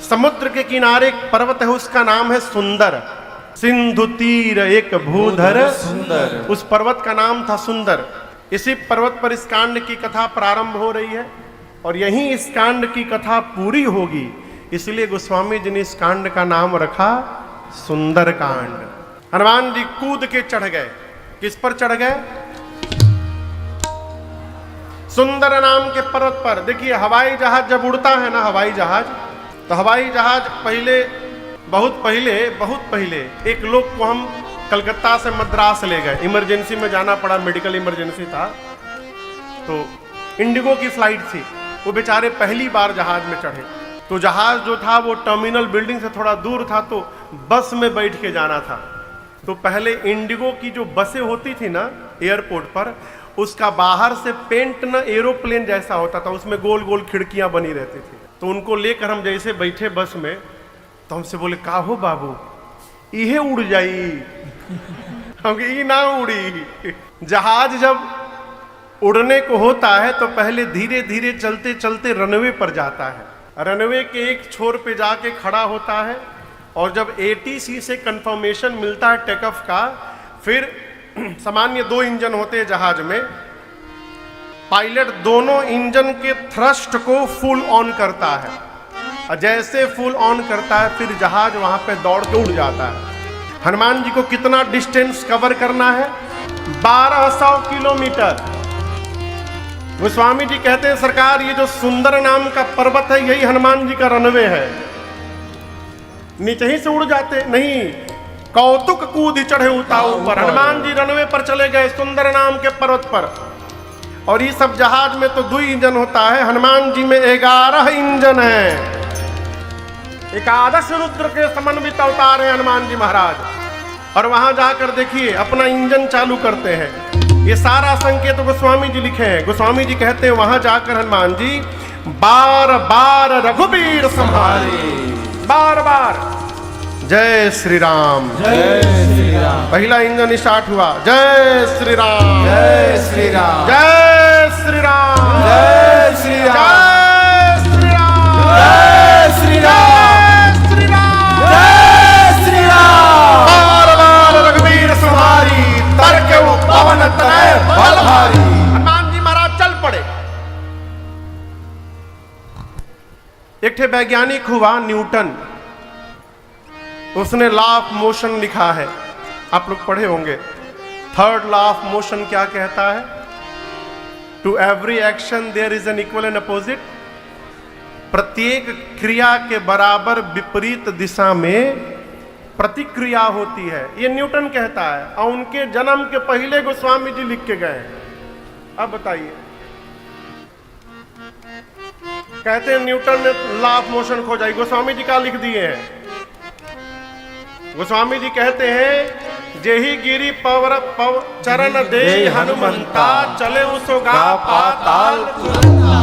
समुद्र के किनारे एक पर्वत है, उसका नाम है सुंदर। सिंधु तीर एक भूधर सुंदर। उस पर्वत का नाम था सुंदर। इसी पर्वत पर इस कांड की कथा प्रारंभ हो रही है और यहीं इस कांड की कथा पूरी होगी। इसलिए गोस्वामी जी ने इस कांड का नाम रखा सुंदर कांड। हनुमान जी कूद के चढ़ गए। किस पर चढ़ गए? सुंदर नाम के पर्वत पर। देखिए हवाई जहाज जब उड़ता है ना, हवाई जहाज, तो हवाई जहाज पहले बहुत पहले एक लोग को हम कलकत्ता से मद्रास ले गए, इमरजेंसी में जाना पड़ा, मेडिकल इमरजेंसी था, तो इंडिगो की फ्लाइट थी। वो बेचारे पहली बार जहाज में चढ़े, तो जहाज जो था वो टर्मिनल बिल्डिंग से थोड़ा दूर था, तो बस में बैठ के जाना था। तो पहले इंडिगो की जो बसें होती थी ना एयरपोर्ट पर, उसका बाहर से पेंट ना एरोप्लेन जैसा होता था, उसमें गोल गोल खिड़कियां बनी रहती थी। तो उनको लेकर हम जैसे बैठे बस में, तो हमसे बोले का हो बाबू इहे उड़ जाई। हम ई ना उड़ी। जहाज जब उड़ने को होता है तो पहले धीरे धीरे चलते चलते रनवे पर जाता है। रनवे के एक छोर पे जाके खड़ा होता है और जब ATC से कंफर्मेशन मिलता है टेक ऑफ का, फिर सामान्य 2 इंजन होते हैं जहाज में, पायलट दोनों इंजन के थ्रस्ट को फुल ऑन करता है और जैसे फुल ऑन करता है फिर जहाज वहां पे दौड़ के उड़ जाता है। हनुमान जी को कितना डिस्टेंस कवर करना है? 1200 किलोमीटर। गोस्वामी जी कहते हैं सरकार ये जो सुंदर नाम का पर्वत है यही हनुमान जी का रनवे है। नीचे ही से उड़ जाते नहीं, कौतुक कूद चढ़े उता ऊपर। हनुमान जी रनवे पर चले गए सुंदर नाम के पर्वत पर। और ये सब जहाज में तो 2 इंजन होता है, हनुमान जी में 11 इंजन है। एकादश रुद्र के समन्वित अवतार है हनुमान जी महाराज। और वहां जाकर देखिए अपना इंजन चालू करते हैं। ये सारा संकेत गोस्वामी जी लिखे हैं। गोस्वामी जी कहते हैं वहां जाकर हनुमान जी बार बार रघुबीर संहारे, बार बार जय श्री राम, जय श्री राम। पहला इंजन स्टार्ट हुआ, जय श्री राम, जय श्री राम, जय श्री राम, जय श्री राम, जय श्री राम, जय श्री राम, जय श्री राम, जय श्री राम। बार बार रघुबीर संहारी, तर्क पवन तनय बल भारी। हनुमान जी महाराज चल पड़े। एक ठे वैज्ञानिक हुआ न्यूटन, उसने लॉ ऑफ मोशन लिखा है, आप लोग पढ़े होंगे। 3rd लॉ ऑफ मोशन क्या कहता है? To every action there is an equal and opposite. प्रत्येक क्रिया के बराबर विपरीत दिशा में प्रतिक्रिया होती है, ये न्यूटन कहता है। और उनके जन्म के पहले गोस्वामी जी लिख के गए। अब बताइए, कहते हैं न्यूटन ने लॉ ऑफ मोशन खोजा, गोस्वामी जी का लिख दिए हैं। गोस्वामी जी कहते हैं जेहि गिरी पवर चरण दे हनुमंता, चले उसोगा पाताल तुरंता।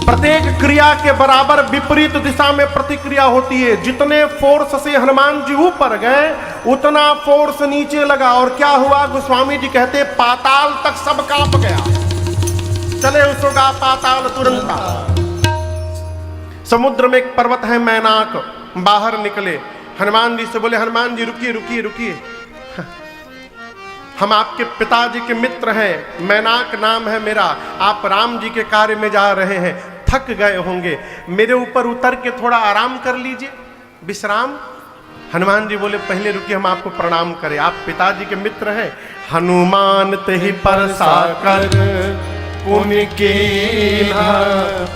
प्रत्येक क्रिया के बराबर विपरीत दिशा में प्रतिक्रिया होती है। जितने फोर्स से हनुमान जी ऊपर गए उतना फोर्स नीचे लगा। और क्या हुआ? गोस्वामी जी कहते पाताल तक सब कांप गया। चले उसोगा पाताल तुरंता। समुद्र में एक पर्वत है मैनाक, बाहर निकले। हनुमान जी से बोले हनुमान जी रुकिए रुकिए रुकिए, हम आपके पिताजी के मित्र हैं, मैनाक नाम है मेरा, आप राम जी के कार्य में जा रहे हैं, थक गए होंगे, मेरे ऊपर उतर के थोड़ा आराम कर लीजिए, विश्राम। हनुमान जी बोले पहले रुकिए हम आपको प्रणाम करें, आप पिताजी के मित्र हैं। हनुमान तेहि पर साकर पुण्य कीन्ह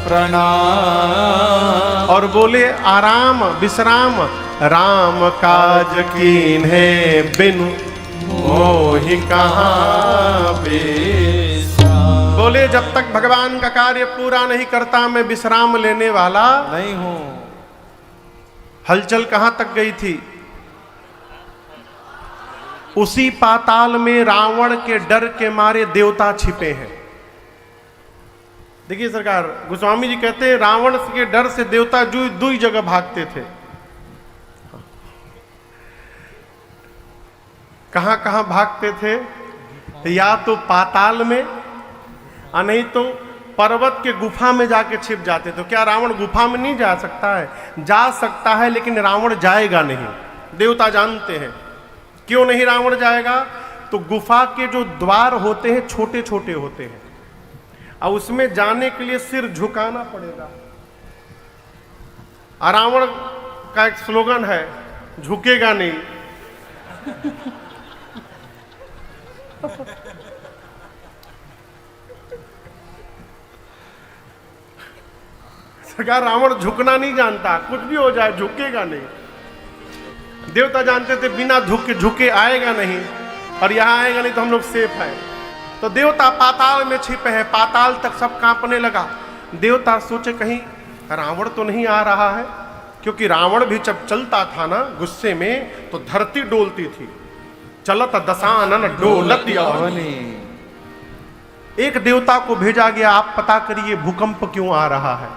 प्रणाम। और बोले आराम विश्राम, राम काज कीन्हे बिनु मोहि कहाँ विश्राम। बोले जब तक भगवान का कार्य पूरा नहीं करता मैं विश्राम लेने वाला नहीं हूं। हलचल कहां तक गई थी? उसी पाताल में रावण के डर के मारे देवता छिपे हैं। देखिए सरकार, गोस्वामी जी कहते हैं रावण के डर से देवता दुई जगह भागते थे। कहां कहां भागते थे? या तो पाताल में, नहीं तो पर्वत के गुफा में जाके छिप जाते। तो क्या रावण गुफा में नहीं जा सकता है? जा सकता है, लेकिन रावण जाएगा नहीं। देवता जानते हैं क्यों नहीं रावण जाएगा। तो गुफा के जो द्वार होते हैं छोटे छोटे होते हैं, और उसमें जाने के लिए सिर झुकाना पड़ेगा। और रावण का एक स्लोगन है, झुकेगा नहीं। सरकार, रावण झुकना नहीं जानता, कुछ भी हो जाए झुकेगा नहीं। देवता जानते थे बिना झुके आएगा नहीं, और यहां आएगा नहीं तो हम लोग सेफ है। तो देवता पाताल में छिपे हैं, पाताल तक सब कांपने लगा। देवता सोचे कहीं रावण तो नहीं आ रहा है, क्योंकि रावण भी जब चलता था ना गुस्से में तो धरती डोलती थी। चलत दशानन डोलत अवनी। एक देवता को भेजा गया, आप पता करिए भूकंप क्यों आ रहा है।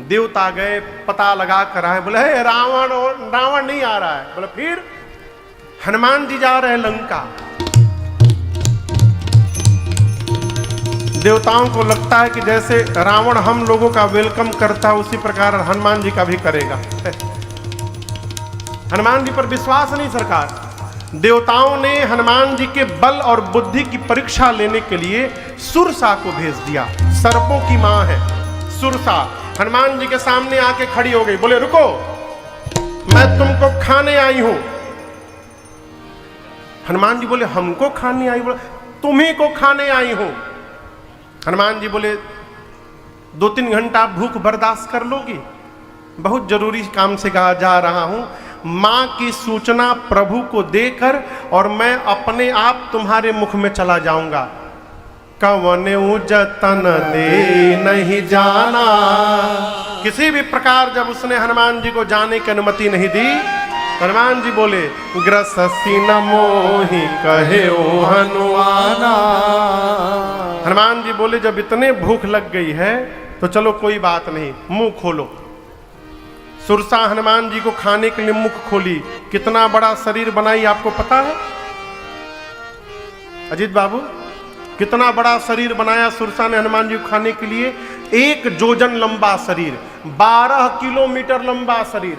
देवता गए, पता लगा कर आए, बोले हे रावण नहीं आ रहा है। बोले फिर? हनुमान जी जा रहे हैं लंका। देवताओं को लगता है कि जैसे रावण हम लोगों का वेलकम करता है उसी प्रकार हनुमान जी का भी करेगा। हनुमान जी पर विश्वास नहीं सरकार। देवताओं ने हनुमान जी के बल और बुद्धि की परीक्षा लेने के लिए सुरसा को भेज दिया। सर्पों की मां है सुरसा। हनुमान जी के सामने आके खड़ी हो गई, बोले रुको, मैं तुमको खाने आई हूं। हनुमान जी बोले हमको खाने आई? बोले तुम्ही को खाने आई हूं। हनुमान जी बोले 2-3 घंटा भूख बर्दाश्त कर लोगी? बहुत जरूरी काम से कहा जा रहा हूं। मां की सूचना प्रभु को देकर और मैं अपने आप तुम्हारे मुख में चला जाऊंगा। कवन जतन दे नहीं जाना। किसी भी प्रकार जब उसने हनुमान जी को जाने की अनुमति नहीं दी, हनुमान जी बोले ग्रससी न मोहि कहे ओ हनुमाना। हनुमान जी बोले जब इतने भूख लग गई है तो चलो कोई बात नहीं, मुंह खोलो। सुरसा हनुमान जी को खाने के लिए मुख खोली। कितना बड़ा शरीर बनाई आपको पता है अजीत बाबू? कितना बड़ा शरीर बनाया सुरसा ने हनुमान जी को खाने के लिए। 1 जोजन लंबा शरीर, 12 किलोमीटर लंबा शरीर।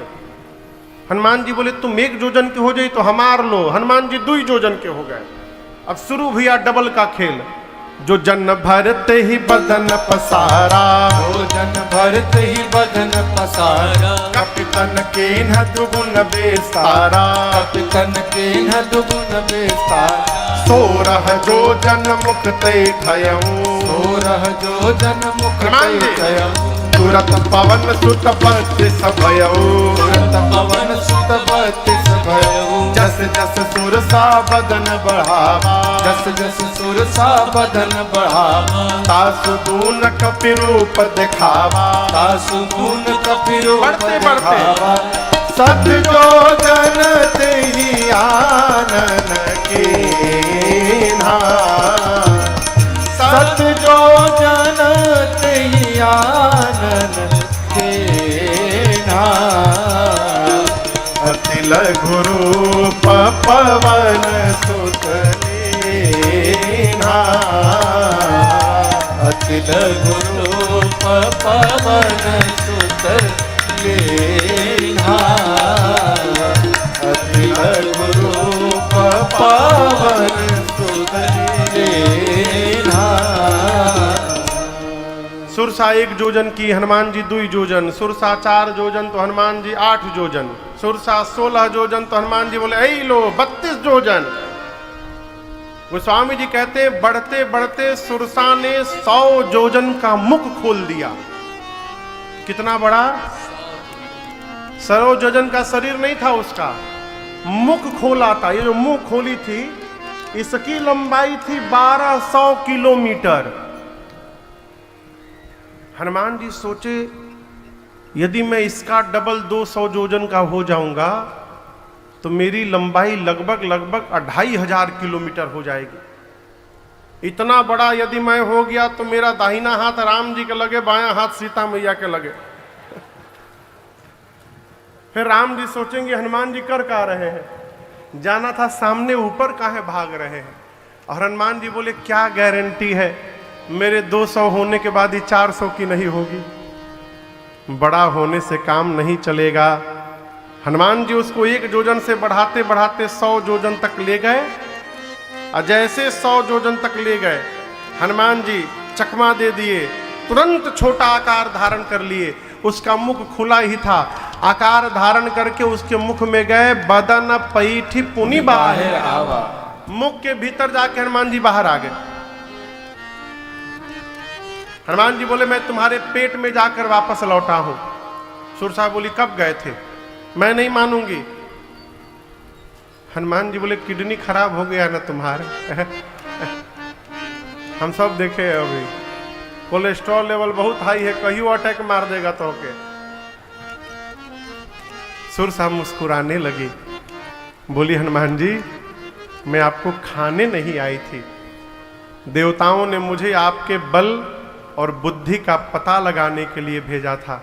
हनुमान जी बोले तुम 1 जोजन के हो जाई तो हमार लो। हनुमान जी 2 जोजन के हो गए। अब शुरू हुआ डबल का खेल। जो जन भरते ही बदन पसारा, जो जन भरते ही बदन पसारा। कपितन के न दुगुन बेसारा, कपितन के न दुगुन बेसारा। सोरह जो जन मुक्ते खयऊ, सोरह जो जन हनुमान जी। मुक्त तुरत पवन सुत बत्तीस भयऊ, तुरंत पवन सुत बत्तीस भयऊ। जस जस सुरसा बदन बढ़ावा, जस जस सुरसा बदन बढ़ावा। तासु दून कपि रूप दिखावा, तासु गुण कपिरूप बढ़ते बढ़ते। दिखावा। सत जो जन तेहि आनन कीन्हा, सत जो जन तेहि आनन कीन्हा। अति लघु रूप पवन सुत लीन्हा, अति लघु रूप पवन सुत लीन्हा। अति लघु रूप पवन सुत लीन्हा। सुरसा 1 जोजन की, हनुमान जी 2 जोजन। सुरसा 4 जोजन तो हनुमान जी 8 जोजन। सुरसा 16 जोजन तो हनुमान जी बोले ऐ लो 32 जोजन। गोस्वामी जी कहते हैं बढ़ते बढ़ते सुरसा ने 100 जोजन का मुख खोल दिया। कितना बड़ा? 100 जोजन का शरीर नहीं था उसका, मुख खोला था। ये जो मुंह खोली थी इसकी लंबाई थी 1200 किलोमीटर। हनुमान जी सोचे यदि मैं इसका डबल 200 जोजन का हो जाऊंगा तो मेरी लंबाई लगभग 2500 किलोमीटर हो जाएगी। इतना बड़ा यदि मैं हो गया तो मेरा दाहिना हाथ राम जी के लगे, बायां हाथ सीता मैया के लगे। फिर राम जी सोचेंगे हनुमान जी कर क्या रहे हैं, जाना था सामने, ऊपर काहे भाग रहे हैं। और हनुमान जी बोले क्या गारंटी है मेरे 200 होने के बाद ही 400 की नहीं होगी, बड़ा होने से काम नहीं चलेगा। हनुमान जी उसको 1 जोजन से बढ़ाते बढ़ाते 100 जोजन तक ले गए, और जैसे 100 जोजन तक ले गए हनुमान जी चकमा दे दिए, तुरंत छोटा आकार धारण कर लिए। उसका मुख खुला ही था, आकार धारण करके उसके मुख में गए, बदन पैठी पुनि बाहर आवा। मुख के भीतर जाके हनुमान जी बाहर आ गए। हनुमान जी बोले मैं तुम्हारे पेट में जाकर वापस लौटा हूं। सुरसा बोली कब गए थे? मैं नहीं मानूंगी। हनुमान जी बोले किडनी खराब हो गया ना तुम्हारा। हम सब देखे हैं, अभी कोलेस्ट्रॉल लेवल बहुत हाई है, कहीं अटैक मार देगा तो के। सुरसा मुस्कुराने लगी, बोली हनुमान जी मैं आपको खाने नहीं आई थी, देवताओं ने मुझे आपके बल और बुद्धि का पता लगाने के लिए भेजा था।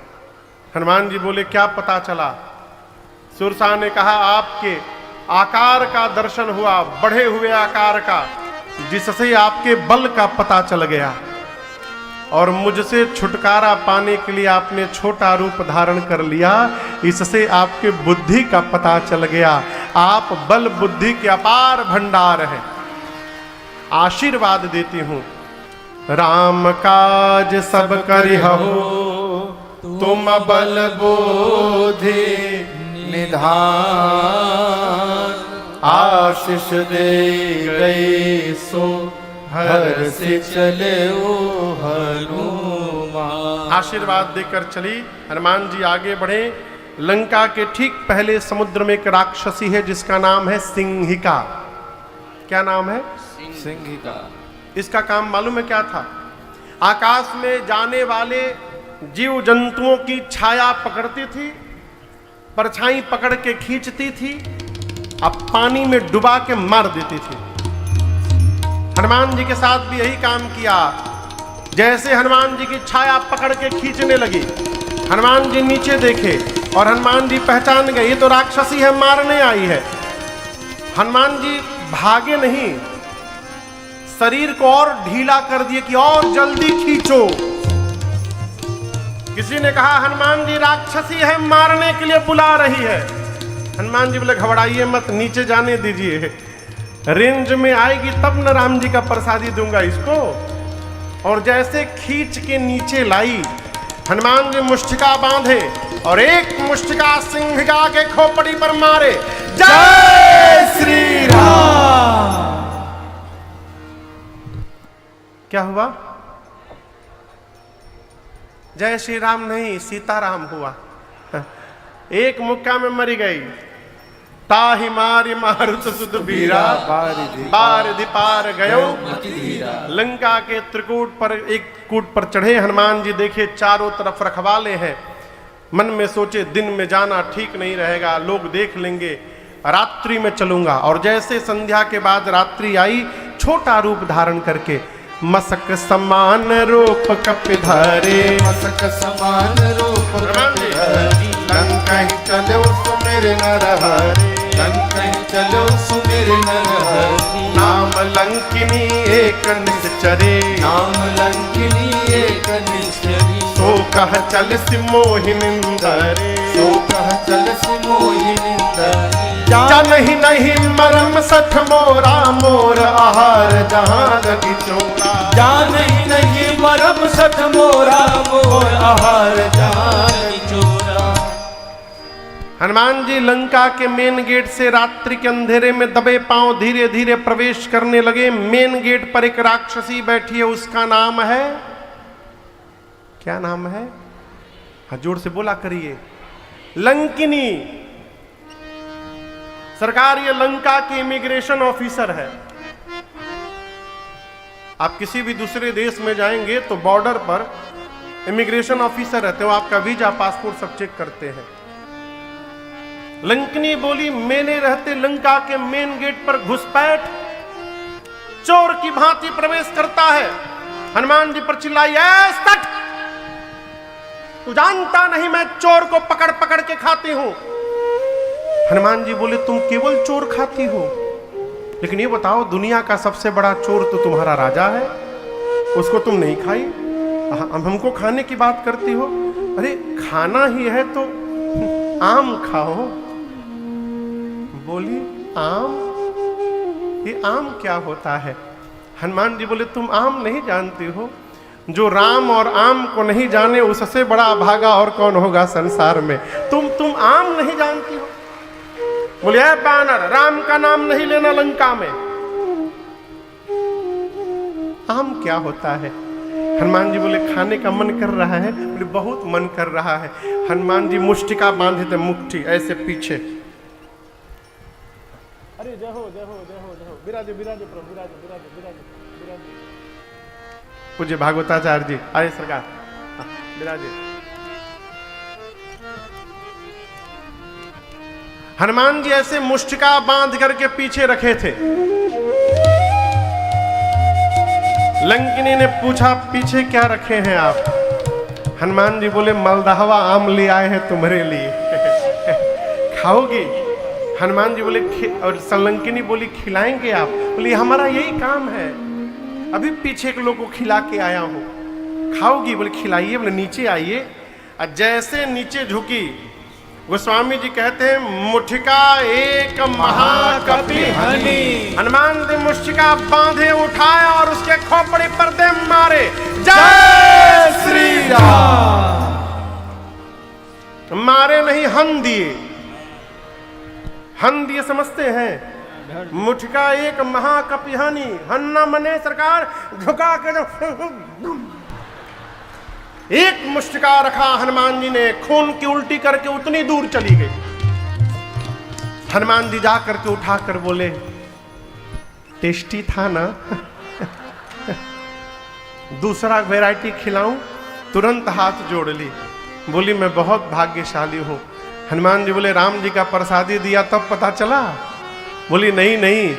हनुमान जी बोले क्या पता चला? सुरसा ने कहा आपके आकार का दर्शन हुआ, बढ़े हुए आकार का, जिससे आपके बल का पता चल गया, और मुझसे छुटकारा पाने के लिए आपने छोटा रूप धारण कर लिया, इससे आपके बुद्धि का पता चल गया। आप बल बुद्धि के अपार भंडार हैं। आशीर्वाद देती हूं, राम काज सब करिहु, तुम बल बुद्धि निधान, आशीष दे गए सो हर से चले ओ हनुमान। आशीर्वाद देकर चली। हनुमान जी आगे बढ़े। लंका के ठीक पहले समुद्र में एक राक्षसी है जिसका नाम है सिंहिका। क्या नाम है? सिंहिका। इसका काम मालूम है क्या था? आकाश में जाने वाले जीव जंतुओं की छाया पकड़ती थी, परछाई पकड़ के खींचती थी, अब पानी में डुबा के मार देती थी। हनुमान जी के साथ भी यही काम किया। जैसे हनुमान जी की छाया पकड़ के खींचने लगी, हनुमान जी नीचे देखे और हनुमान जी पहचान गए ये तो राक्षसी है, मारने आई है। हनुमान जी भागे नहीं, शरीर को और ढीला कर दिए कि और जल्दी खींचो। किसी ने कहा हनुमान जी राक्षसी है, मारने के लिए बुला रही है। हनुमान जी बोले घबराइए मत, नीचे जाने दीजिए, रेंज में आएगी तब न राम जी का प्रसादी दूंगा इसको। और जैसे खींच के नीचे लाई, हनुमान जी मुष्टिका बांधे और एक मुष्टिका सिंहिका के खोपड़ी पर मारे। जय श्री राम। क्या हुआ? जय श्री राम नहीं, सीताराम हुआ। एक मुक्का में मरी गई। ताहि मारि मारुत सुत बीरा, बारिधि पार गयो। लंका के त्रिकूट पर एक कूट पर चढ़े हनुमान जी, देखे चारों तरफ रखवाले हैं। मन में सोचे दिन में जाना ठीक नहीं रहेगा, लोग देख लेंगे, रात्रि में चलूंगा। और जैसे संध्या के बाद रात्रि आई, छोटा रूप धारण करके मसक समान रूप कपिधारे, मसक समान रूप कपिधारी, लंका ही चलो सुमेर नरहरि, लंका ही चलो सुमेर नरहरि। नाम लंकिनी एक निश्चरे, नाम लंकिनी एक निश्चरी। सो कह चल सिमोहिनिंदरे, सो कह चल सिमोहिनिंदरे। जानहि नहीं मरम सठ मोरा, मोर आहार जहाँ लगी चोरा। जानहि नहीं मरम सठ मोरा, मोर आहार जहाँ लगी चोरा। हनुमान जी लंका के मेन गेट से रात्रि के अंधेरे में दबे पांव धीरे धीरे प्रवेश करने लगे। मेन गेट पर एक राक्षसी बैठी है, उसका नाम है, क्या नाम है? हाँ जोर से बोला करिए, लंकिनी। सरकार ये लंका की इमिग्रेशन ऑफिसर है। आप किसी भी दूसरे देश में जाएंगे तो बॉर्डर पर इमिग्रेशन ऑफिसर रहते हो, आपका वीजा पासपोर्ट सब चेक करते हैं। लंकिनी बोली मैंने रहते लंका के मेन गेट पर घुसपैठ, चोर की भांति प्रवेश करता है। हनुमान जी पर चिल्लाई, ऐ सट, तू जानता नहीं मैं चोर को पकड़ पकड़ के खाती हूं। हनुमान जी बोले तुम केवल चोर खाती हो, लेकिन ये बताओ दुनिया का सबसे बड़ा चोर तो तुम्हारा राजा है। उसको तुम नहीं खाई, हमको खाने की बात करती हो। अरे खाना ही है तो आम खाओ। बोली आम? ये आम क्या होता है? हनुमान जी बोले तुम आम नहीं जानती हो? जो राम और आम को नहीं जाने उससे बड़ा अभागा और कौन होगा संसार में। तुम आम नहीं जानती हो? बोले ऐ बानर, राम का नाम नहीं लेना लंका में। आम क्या होता है? हनुमान जी बोले खाने का मन कर रहा है। बोले बहुत मन कर रहा है। हनुमान जी मुष्टिका बांधे थे, मुट्ठी ऐसे पीछे। अरे जय हो जय हो जय हो जय हो, विराजे विराजे प्रभु, विराजे विराजे विराजे विराजे। पूज्य भागवताचार्य जी आए सरकार, विराजे। हनुमान जी ऐसे मुष्टिका बांध करके पीछे रखे थे। लंकिनी ने पूछा पीछे क्या रखे हैं आप? हनुमान जी बोले मलदहवा आम ले आए हैं तुम्हारे लिए, खाओगी? हनुमान जी बोले और लंकिनी बोली खिलाएंगे आप? बोली हमारा यही काम है, अभी पीछे के लोग को खिला के आया हूं, खाओगी? बोले खिलाइए। बोले नीचे आइए। और जैसे नीचे झुकी, गोस्वामी जी कहते हैं मुठिका एक महाकपि हनि। हनुमान जी मुष्टिका बांधे, उठाया और उसके खोपड़ी पर दे मारे। जय श्री राम। मारे नहीं, हन दिए। हन दिए समझते हैं? मुठिका एक महाकपि हनि। हन्ना मने सरकार झुका के एक मुष्टिका रखा हनुमान जी ने, खून की उल्टी करके उतनी दूर चली गई। हनुमान जी जा करके उठा कर बोले टेस्टी था ना? दूसरा वैरायटी खिलाऊं? तुरंत हाथ जोड़ ली। बोली मैं बहुत भाग्यशाली हूं। हनुमान जी बोले राम जी का प्रसादी दिया तब पता चला? बोली नहीं नहीं,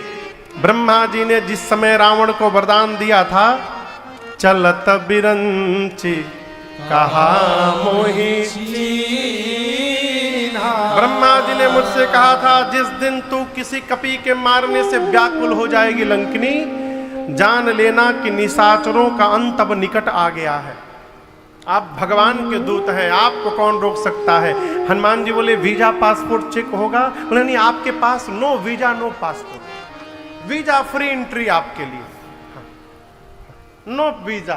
ब्रह्मा जी ने जिस समय रावण को वरदान दिया था, चलत बिरंची कहा मोहि लीना। ब्रह्मा जी ने मुझसे कहा था जिस दिन तू किसी कपी के मारने से व्याकुल हो जाएगी लंकिनी, जान लेना कि निशाचरों का अंत अब निकट आ गया है। आप भगवान के दूत हैं, आपको कौन रोक सकता है? हनुमान जी बोले वीजा पासपोर्ट चेक होगा? बोले नहीं, आपके पास no visa no passport, visa free entry आपके लिए, नो वीजा।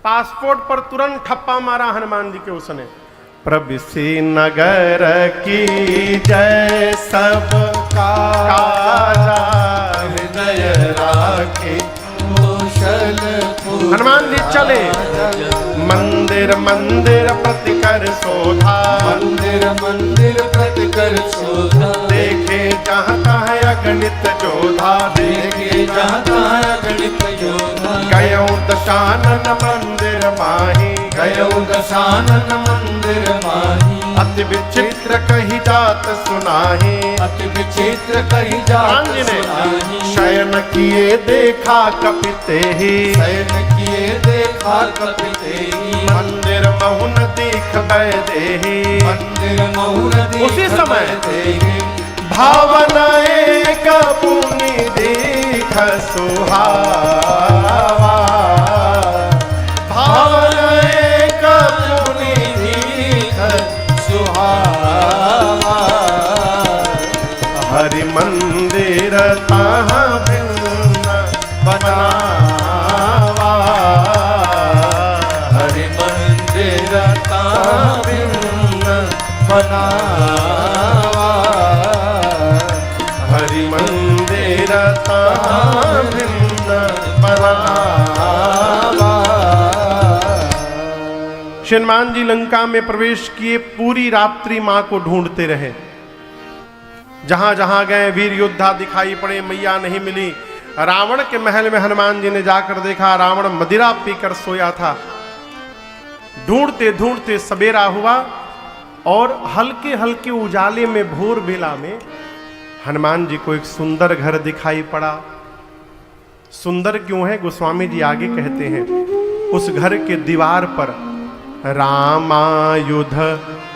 पासपोर्ट पर तुरंत ठप्पा मारा हनुमान जी के उसने। प्रविशि नगर की जय सब काजा, हृदय राखे कुशल। हनुमान जी चले, मंदिर मंदिर प्रतिकर शोधा, मंदिर मंदिर प्रतिकर शोधा। देखे जहाँ तहाँ अगणित जोधा, देखे जहाँ तहाँ अगणित जोधा। गयो दशानन मंदिर माही, गयो दशानन मंदिर माही। अति विचित्र कही जात सुनाही, अति विचित्र कही जात सुनाही। शयन किए देखा कपिते ही, शयन किए देखा कपिते ही। मंदिर महुन दीख देही, मंदिर महुन दीख उसी समय देही। भावना एक पुनि दीख सुहावा, भावना एक पुनि दीख सुहावा। हरि मंदिर तहाँ भिन्न बनावा, हरि मंदिर तहाँ भिन्न बनावा। हरि मंदिर तहाँ भिन्न बनावा। हनुमान जी लंका में प्रवेश किए, पूरी रात्रि मां को ढूंढते रहे। जहां जहां गए वीर योद्धा दिखाई पड़े, मैया नहीं मिली। रावण के महल में हनुमान जी ने जाकर देखा, रावण मदिरा पीकर सोया था। ढूंढते ढूंढते सवेरा हुआ और हल्के हल्के उजाले में भोर बेला में हनुमान जी को एक सुंदर घर दिखाई पड़ा। सुंदर क्यों है? गोस्वामी जी आगे कहते हैं, उस घर के दीवार पर रामायुध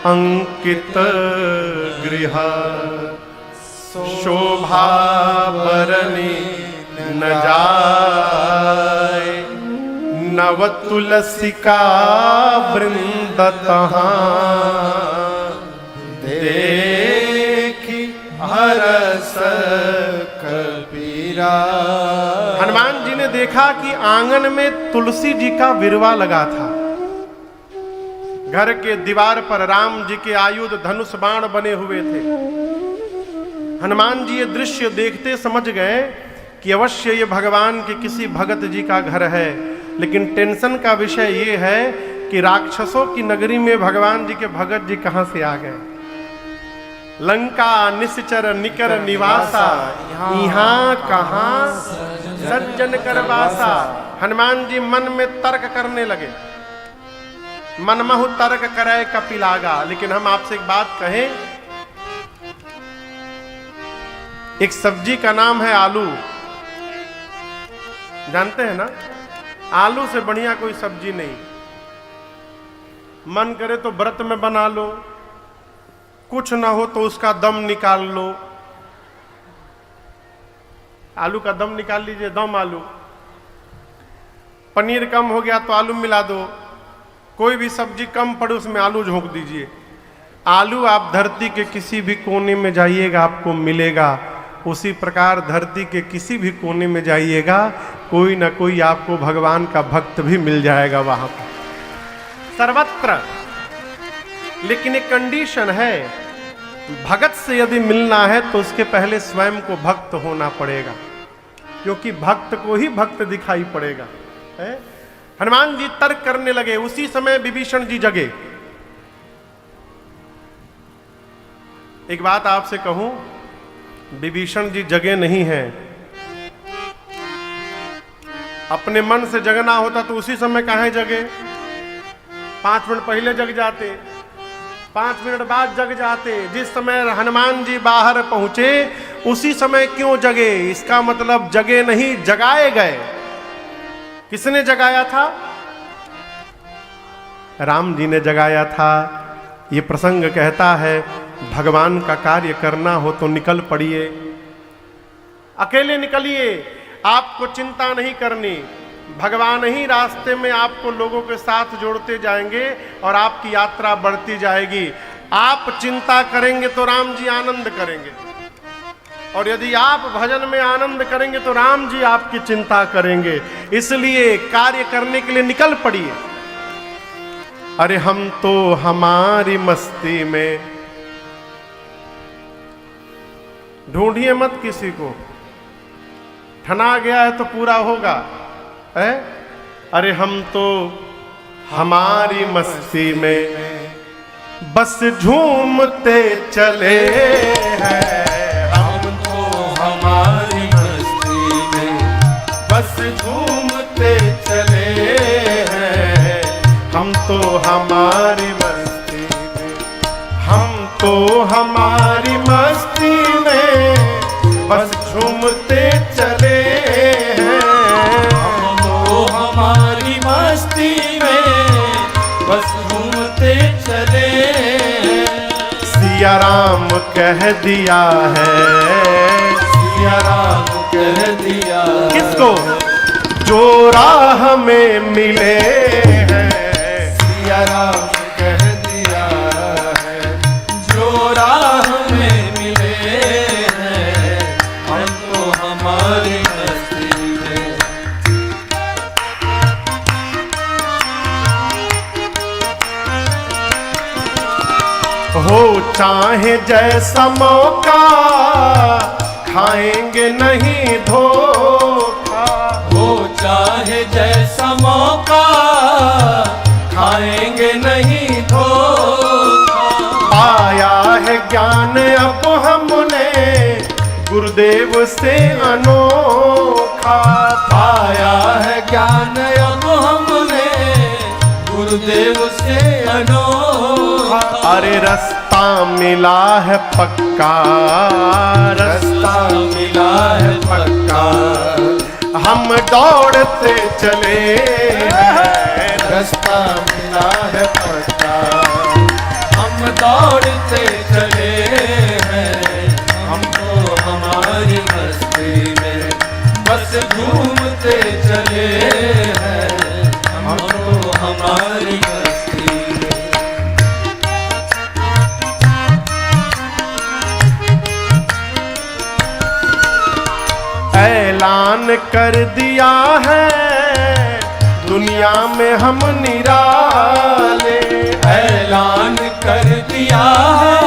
अंकित गृह, शोभा बरनी न जाए। नव तुलसी का वृंद तहाँ देखी हरस कबीरा। हनुमान जी ने देखा कि आंगन में तुलसी जी का विरवा लगा था। घर के दीवार पर राम जी के आयुध धनुष बाण बने हुए थे। हनुमान जी ये दृश्य देखते समझ गए कि अवश्य ये भगवान के किसी भगत जी का घर है। लेकिन टेंशन का विषय ये है कि राक्षसों की नगरी में भगवान जी के भगत जी कहां से आ गए। लंका निश्चर निकर निवासा, यहाँ कहां सज्जन करवासा। हनुमान जी मन में तर्क करने लगे। मनमहु तर्क करे कपिलागा। लेकिन हम आपसे एक बात कहें, एक सब्जी का नाम है आलू, जानते हैं ना? आलू से बढ़िया कोई सब्जी नहीं। मन करे तो व्रत में बना लो, कुछ ना हो तो उसका दम निकाल लो। आलू का दम निकाल लीजिए, दम आलू। पनीर कम हो गया तो आलू मिला दो। कोई भी सब्जी कम पड़े उसमें आलू झोंक दीजिए। आलू आप धरती के किसी भी कोने में जाइएगा आपको मिलेगा। उसी प्रकार धरती के किसी भी कोने में जाइएगा कोई ना कोई आपको भगवान का भक्त भी मिल जाएगा वहां पर, सर्वत्र। लेकिन एक कंडीशन है, भगत से यदि मिलना है तो उसके पहले स्वयं को भक्त होना पड़ेगा, क्योंकि भक्त को ही भक्त दिखाई पड़ेगा। है? हनुमान जी तर्क करने लगे। उसी समय विभीषण जी जगे। एक बात आपसे कहूं, विभीषण जी जगे नहीं हैं। अपने मन से जगना होता तो उसी समय काहे जगे? 5 मिनट पहले जग जाते, 5 मिनट बाद जग जाते। जिस समय हनुमान जी बाहर पहुंचे उसी समय क्यों जगे? इसका मतलब जगे नहीं, जगाए गए। किसने जगाया था? राम जी ने जगाया था। ये प्रसंग कहता है भगवान का कार्य करना हो तो निकल पड़िए, अकेले निकलिए, आपको चिंता नहीं करनी। भगवान ही रास्ते में आपको लोगों के साथ जोड़ते जाएंगे और आपकी यात्रा बढ़ती जाएगी। आप चिंता करेंगे तो राम जी आनंद करेंगे, और यदि आप भजन में आनंद करेंगे तो राम जी आपकी चिंता करेंगे। इसलिए कार्य करने के लिए निकल पड़िए। अरे हम तो हमारी मस्ती में, ढूंढिए मत किसी को, ठना गया है तो पूरा होगा है? अरे हम तो हमारी मस्ती में बस झूमते चले हैं। हम तो हमारी मस्ती में बस झूमते चले हैं। हम तो हमारी मस्ती में, हम तो हमारी मस्ती में बस झूमते चले हैं। हम तो हमारी मस्ती में बस घूमते चले। सिया राम कह दिया है, सिया राम कह दिया किसको? जो राह में मिले हैं। सिया राम कह दिया है, जो राह में मिले हैं। हम तो हमारी मस्ती में हो चाहे जैसा मौका, खाएंगे नहीं धोखा। हो चाहे जैसा मौका, खाएंगे नहीं धोखा। पाया है ज्ञान अब हमने गुरुदेव से अनोखा। पाया है ज्ञान अब हमने गुरुदेव से अनोखा। अरे रास्ता मिला है पक्का, रास्ता मिला है पक्का। हम दौड़ते चले हैं। रास्ता मिला है पक्का, हम दौड़ते चले हैं। हम तो हमारी मस्ती में बस घूमते चले हैं। कर दिया है दुनिया में हम निराले। ऐलान कर दिया है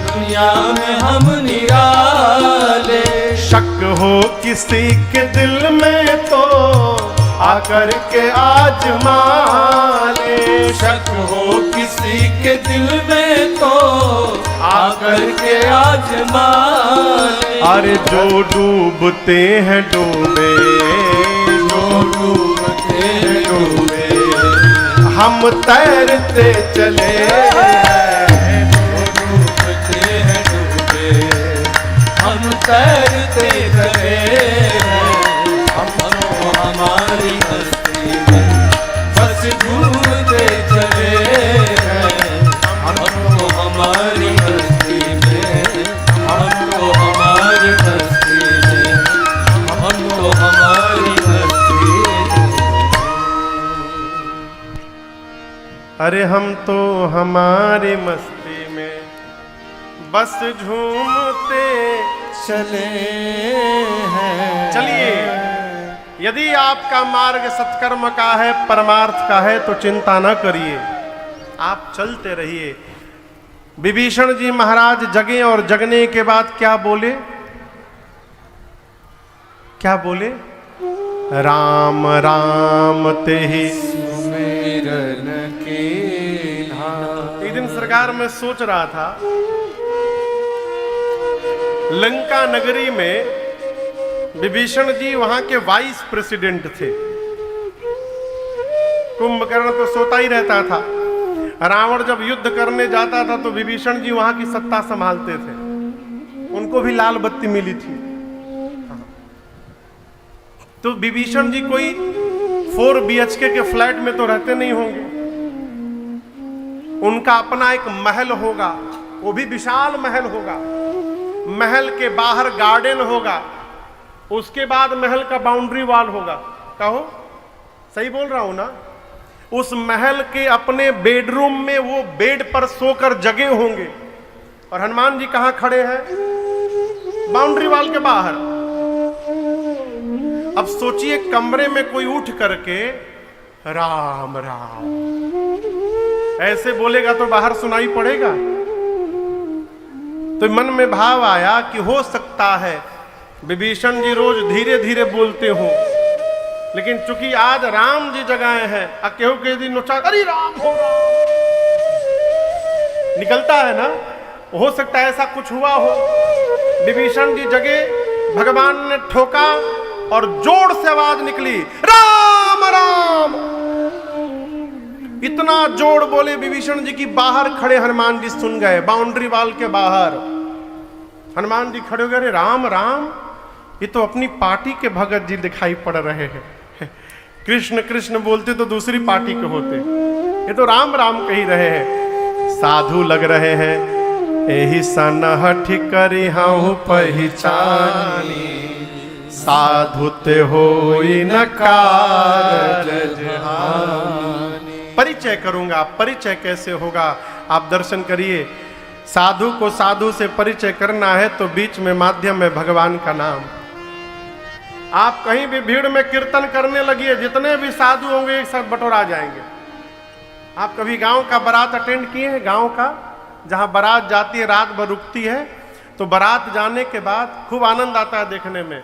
दुनिया में हम निराले। शक हो किसी के दिल में तो आकर के आजमा ले। शक हो किसी के दिल में तो आकर के आजमा ले। अरे जो डूबते हैं डूबे, जो डूबते हैं डूबे, हम तैरते चले। जो डूबते हैं डूबे, हम तैरते चले। हमको हमारी हस्ती में बस झूमते चले हैं। हमको हमारी हस्ती में, हमको हमारी हस्ती में, हमको हमारी हस्ती में। अरे हम तो हमारी मस्ती में बस झूमते चले हैं। चलिए, यदि आपका मार्ग सत्कर्म का है, परमार्थ का है, तो चिंता न करिए, आप चलते रहिए। विभीषण जी महाराज जगे और जगने के बाद क्या बोले? क्या बोले? राम राम ते ही सुमिरन के एक दिन सरकार में सोच रहा था, लंका नगरी में विभीषण जी वहां के वाइस प्रेसिडेंट थे। कुंभकर्ण तो सोता ही रहता था। रावण जब युद्ध करने जाता था तो विभीषण जी वहां की सत्ता संभालते थे। उनको भी लाल बत्ती मिली थी। तो विभीषण जी कोई 4 BHK के फ्लैट में तो रहते नहीं होंगे। उनका अपना एक महल होगा, वो भी विशाल महल होगा। महल के बाहर गार्डन होगा, उसके बाद महल का बाउंड्री वॉल होगा। कहो, सही बोल रहा हूं ना? उस महल के अपने बेडरूम में वो बेड पर सोकर जगे होंगे। और हनुमान जी कहां खड़े हैं? बाउंड्री वॉल के बाहर। अब सोचिए, कमरे में कोई उठ करके राम राम ऐसे बोलेगा तो बाहर सुनाई पड़ेगा। तो मन में भाव आया कि हो सकता है विभीषण जी रोज धीरे धीरे बोलते हो, लेकिन चूंकि आज राम जी जगाए हैं, केहू के दिन नोचा अरे राम हो राम निकलता है ना, हो सकता है ऐसा कुछ हुआ हो। विभीषण जी जगे, भगवान ने ठोका और जोर से आवाज निकली, राम राम। इतना जोर बोले विभीषण जी की बाहर खड़े हनुमान जी सुन गए। बाउंड्री वॉल के बाहर हनुमान जी खड़े हो गए, राम राम, ये तो अपनी पार्टी के भगत जी दिखाई पड़ रहे हैं। कृष्ण कृष्ण बोलते तो दूसरी पार्टी के होते, ये तो राम राम कही रहे हैं। साधु लग रहे हैं, एही सनहठ करी हूँ पहचानी, साधु ते होई न कारज हानि। परिचय करूंगा, परिचय कैसे होगा आप दर्शन करिए। साधु को साधु से परिचय करना है तो बीच में माध्यम है भगवान का नाम। आप कहीं भी भीड़ में कीर्तन करने लगिए, जितने भी साधु होंगे एक साथ बटोरा जाएंगे। आप कभी गांव का बारात अटेंड किए हैं? गांव का जहां बारात जाती है, रात भर रुकती है, तो बारात जाने के बाद खूब आनंद आता है देखने में।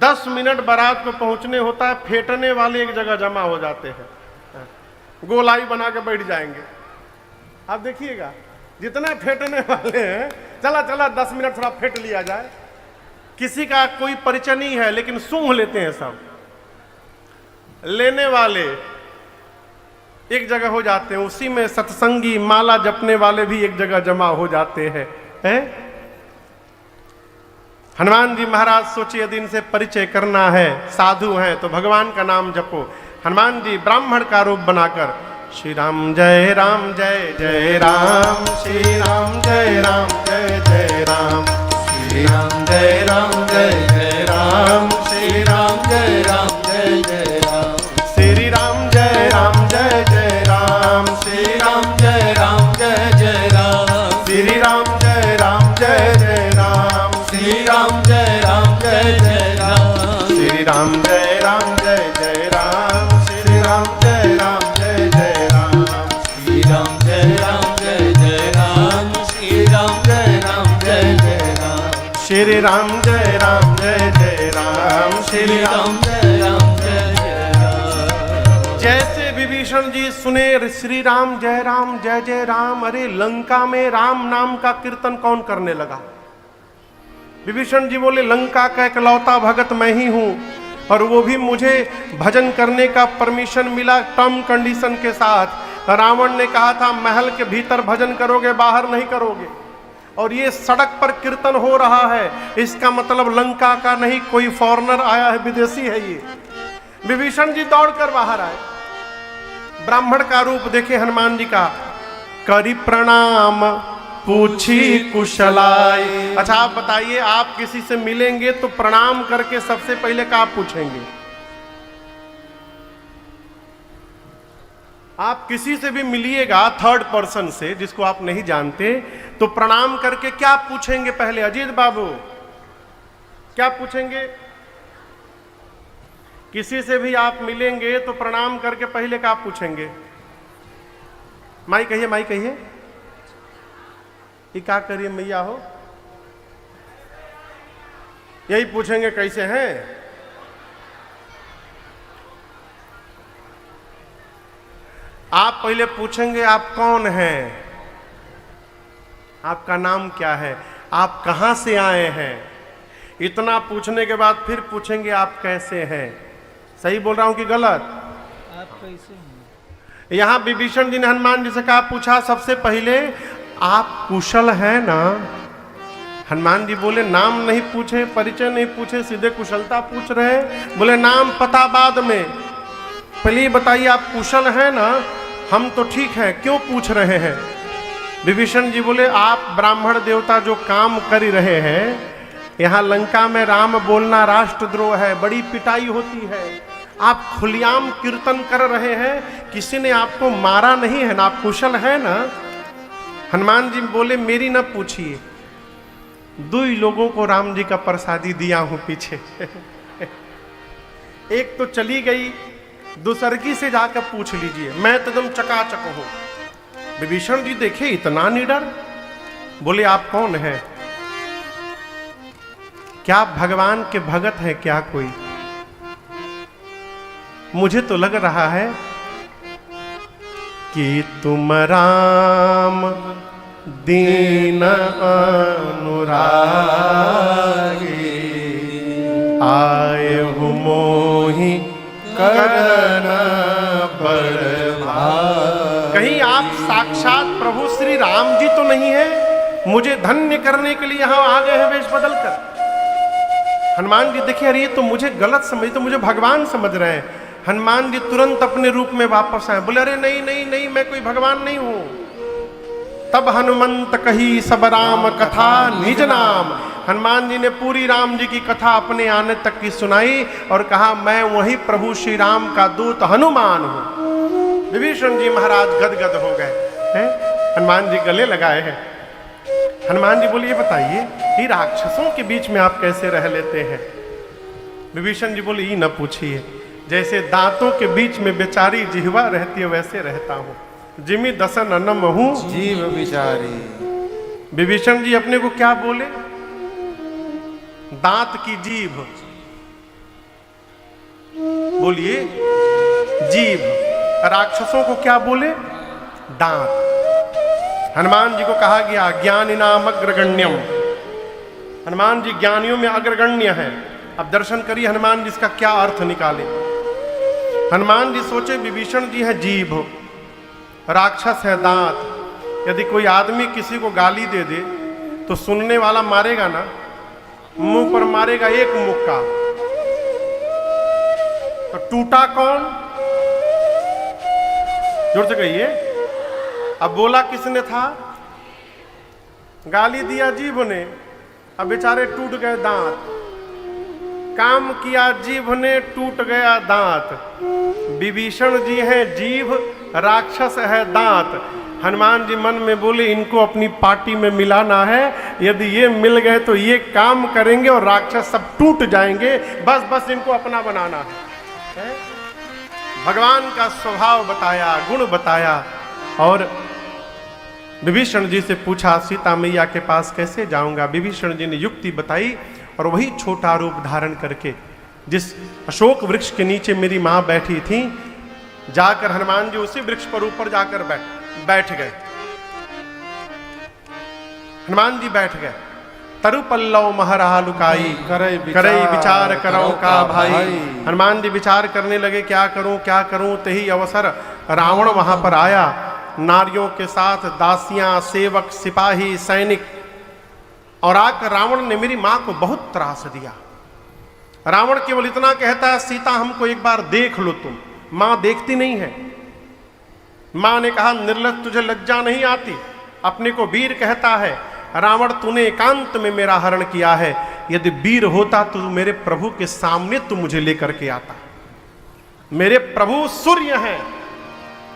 10 मिनट बारात को पहुंचने होता है, फेंटने वाले एक जगह जमा हो जाते हैं, गोलाई बना के बैठ जाएंगे। आप देखिएगा, जितने फेंटने वाले हैं, चला चला 10 मिनट थोड़ा फेंट लिया जाए। किसी का कोई परिचय नहीं है, लेकिन सूंघ लेते हैं सब। लेने वाले एक जगह हो जाते हैं, उसी में सत्संगी माला जपने वाले भी एक जगह जमा हो जाते हैं, हैं? हनुमान जी महाराज सोचिए, यदि इनसे परिचय करना है, साधु हैं, तो भगवान का नाम जपो। हनुमान जी ब्राह्मण का रूप बनाकर श्री राम जय राम जय जय राम, श्री राम जय राम जय जय राम, श्री राम जय राम जय जय राम, श्री राम जय राम जय जय राम, श्री राम जय राम जय जय राम, श्री राम जय राम जय जय राम, श्री राम जय राम जय जय राम, श्री राम जय राम जय जय राम, श्री राम जय राम जय जय राम श्री राम जय राम जय जय राम। जैसे विभीषण जी सुने श्री राम जय जय राम, अरे लंका में राम नाम का कीर्तन कौन करने लगा? विभीषण जी बोले लंका का इकलौता भगत मैं ही हूं, और वो भी मुझे भजन करने का परमिशन मिला टर्म कंडीशन के साथ। रावण ने कहा था महल के भीतर भजन करोगे, बाहर नहीं करोगे, और ये सड़क पर कीर्तन हो रहा है, इसका मतलब लंका का नहीं, कोई फॉरेनर आया है, विदेशी है ये। विभीषण जी दौड़कर बाहर आए, ब्राह्मण का रूप देखे हनुमान जी का, करी प्रणाम पूछी कुशलाई। अच्छा आप बताइए, आप किसी से मिलेंगे तो प्रणाम करके सबसे पहले क्या पूछेंगे? आप किसी से भी मिलिएगा थर्ड पर्सन से जिसको आप नहीं जानते, तो प्रणाम करके क्या पूछेंगे पहले? अजीत बाबू क्या पूछेंगे? किसी से भी आप मिलेंगे तो प्रणाम करके पहले क्या पूछेंगे? माई कहिए, माई कहिए। ये क्या करिए मैया हो? यही पूछेंगे कैसे हैं? आप पहले पूछेंगे आप कौन हैं, आपका नाम क्या है, आप कहां से आए हैं। इतना पूछने के बाद फिर पूछेंगे आप कैसे हैं। सही बोल रहा हूं कि गलत? आप कैसे हैं? यहां विभीषण जी ने हनुमान जी से कहा, पूछा सबसे पहले आप कुशल हैं ना? हनुमान जी बोले नाम नहीं पूछे, परिचय नहीं पूछे, सीधे कुशलता पूछ रहे। बोले नाम पता बाद में, पहले बताइए आप कुशल हैं ना? हम तो ठीक हैं, क्यों पूछ रहे हैं? विभीषण जी बोले आप ब्राह्मण देवता जो काम कर रहे हैं, यहाँ लंका में राम बोलना राष्ट्रद्रोह है, बड़ी पिटाई होती है, आप खुलेआम कीर्तन कर रहे हैं, किसी ने आपको मारा नहीं है ना, आप कुशल हैं ना? हनुमान जी बोले मेरी न पूछिए, 2 लोगों को राम जी का प्रसादी दिया हूं पीछे। एक तो चली गई, दूसरकी से जाकर पूछ लीजिए, मैं तो एकदम चकाचक हूं। विभीषण जी देखे इतना निडर, बोले आप कौन हैं? क्या भगवान के भगत हैं क्या कोई? मुझे तो लग रहा है कि तुम राम दीन अनुरागी, आए हो मोहि करन बड़भागी। कहीं आप साक्षात प्रभु श्री राम जी तो नहीं है? मुझे धन्य करने के लिए यहां आ गए हैं वेश बदल कर। हनुमान जी देखिए, अरे ये तो मुझे गलत समझ, तो मुझे भगवान समझ रहे हैं। हनुमान जी तुरंत अपने रूप में वापस आए, बोले अरे नहीं नहीं नहीं, मैं कोई भगवान नहीं हूं। तब हनुमंत कही सब राम कथा निज नाम। हनुमान जी ने पूरी राम जी की कथा अपने आने तक की सुनाई और कहा मैं वही प्रभु श्री राम का दूत हनुमान हूं। विभीषण जी महाराज गदगद हो गए हैं, हनुमान जी गले लगाए हैं। हनुमान जी बोले ये बताइए, ये राक्षसों के बीच में आप कैसे रह लेते हैं? विभीषण जी बोले ये न पूछिए, जैसे दांतों के बीच में बेचारी जिह्वा रहती है वैसे रहता हूं। जिमी दसन अन्नम हूं जीव बिचारी। विभीषण जी अपने को क्या बोले? दांत की जीभ। बोलिए जीभ। राक्षसों को क्या बोले? दांत। हनुमान जी को कहा गया ज्ञानी नाम अग्रगण्यम, हनुमान जी ज्ञानियों में अग्रगण्य है। अब दर्शन करिए हनुमान जी इसका क्या अर्थ निकाले। हनुमान जी सोचे विभीषण जी है जीभ, राक्षस है दांत। यदि कोई आदमी किसी को गाली दे दे तो सुनने वाला मारेगा ना, मुंह पर मारेगा एक मुक्का, तो टूटा कौन? जोर से कहिए। अब बोला किसने था? गाली दिया जीभ ने, अब बेचारे टूट गए दांत। काम किया जीभ ने, टूट गया दांत। विभीषण जी हैं जीभ, राक्षस है दांत। हनुमान जी मन में बोले इनको अपनी पार्टी में मिलाना है, यदि ये मिल गए तो ये काम करेंगे और राक्षस सब टूट जाएंगे, बस बस इनको अपना बनाना है। भगवान का स्वभाव बताया, गुण बताया, और विभीषण जी से पूछा सीता मैया के पास कैसे जाऊंगा। विभीषण जी ने युक्ति बताई और वही छोटा रूप धारण करके जिस अशोक वृक्ष के नीचे मेरी मां बैठी थी, जाकर हनुमान जी उसी वृक्ष पर ऊपर जाकर बैठ गए। हनुमान जी बैठ गए। तरु पल्लव महरहा लुकाई करई विचार करौ का भाई। हनुमान जी विचार करने लगे क्या करूं। तही अवसर रावण वहां पर आया, नारियों के साथ दासियां, सेवक, सिपाही, सैनिक, और आकर रावण ने मेरी मां को बहुत त्रास दिया। रावण केवल इतना कहता है, सीता हमको एक बार देख लो तुम। मां देखती नहीं है। मां ने कहा, निर्लज तुझे लज्जा नहीं आती, अपने को वीर कहता है। रावण तूने एकांत में मेरा हरण किया है, यदि वीर होता तो मेरे प्रभु के सामने तू मुझे लेकर के आता। मेरे प्रभु सूर्य हैं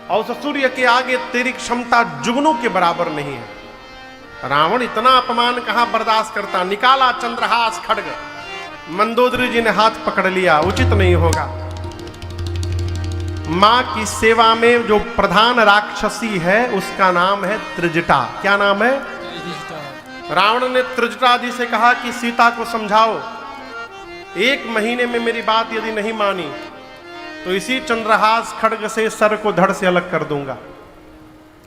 और उस सूर्य के आगे तेरी क्षमता जुगनू के बराबर नहीं है। रावण इतना अपमान कहां बर्दाश्त करता। निकाला चंद्रहास खड्ग, मंदोदरी जी ने हाथ पकड़ लिया, उचित नहीं होगा। मां की सेवा में जो प्रधान राक्षसी है उसका नाम है त्रिजटा। क्या नाम है? रावण ने त्रिजटा जी से कहा कि सीता को समझाओ, 1 महीने में मेरी बात यदि नहीं मानी तो इसी चंद्रहास खड्ग से सर को धड़ से अलग कर दूंगा।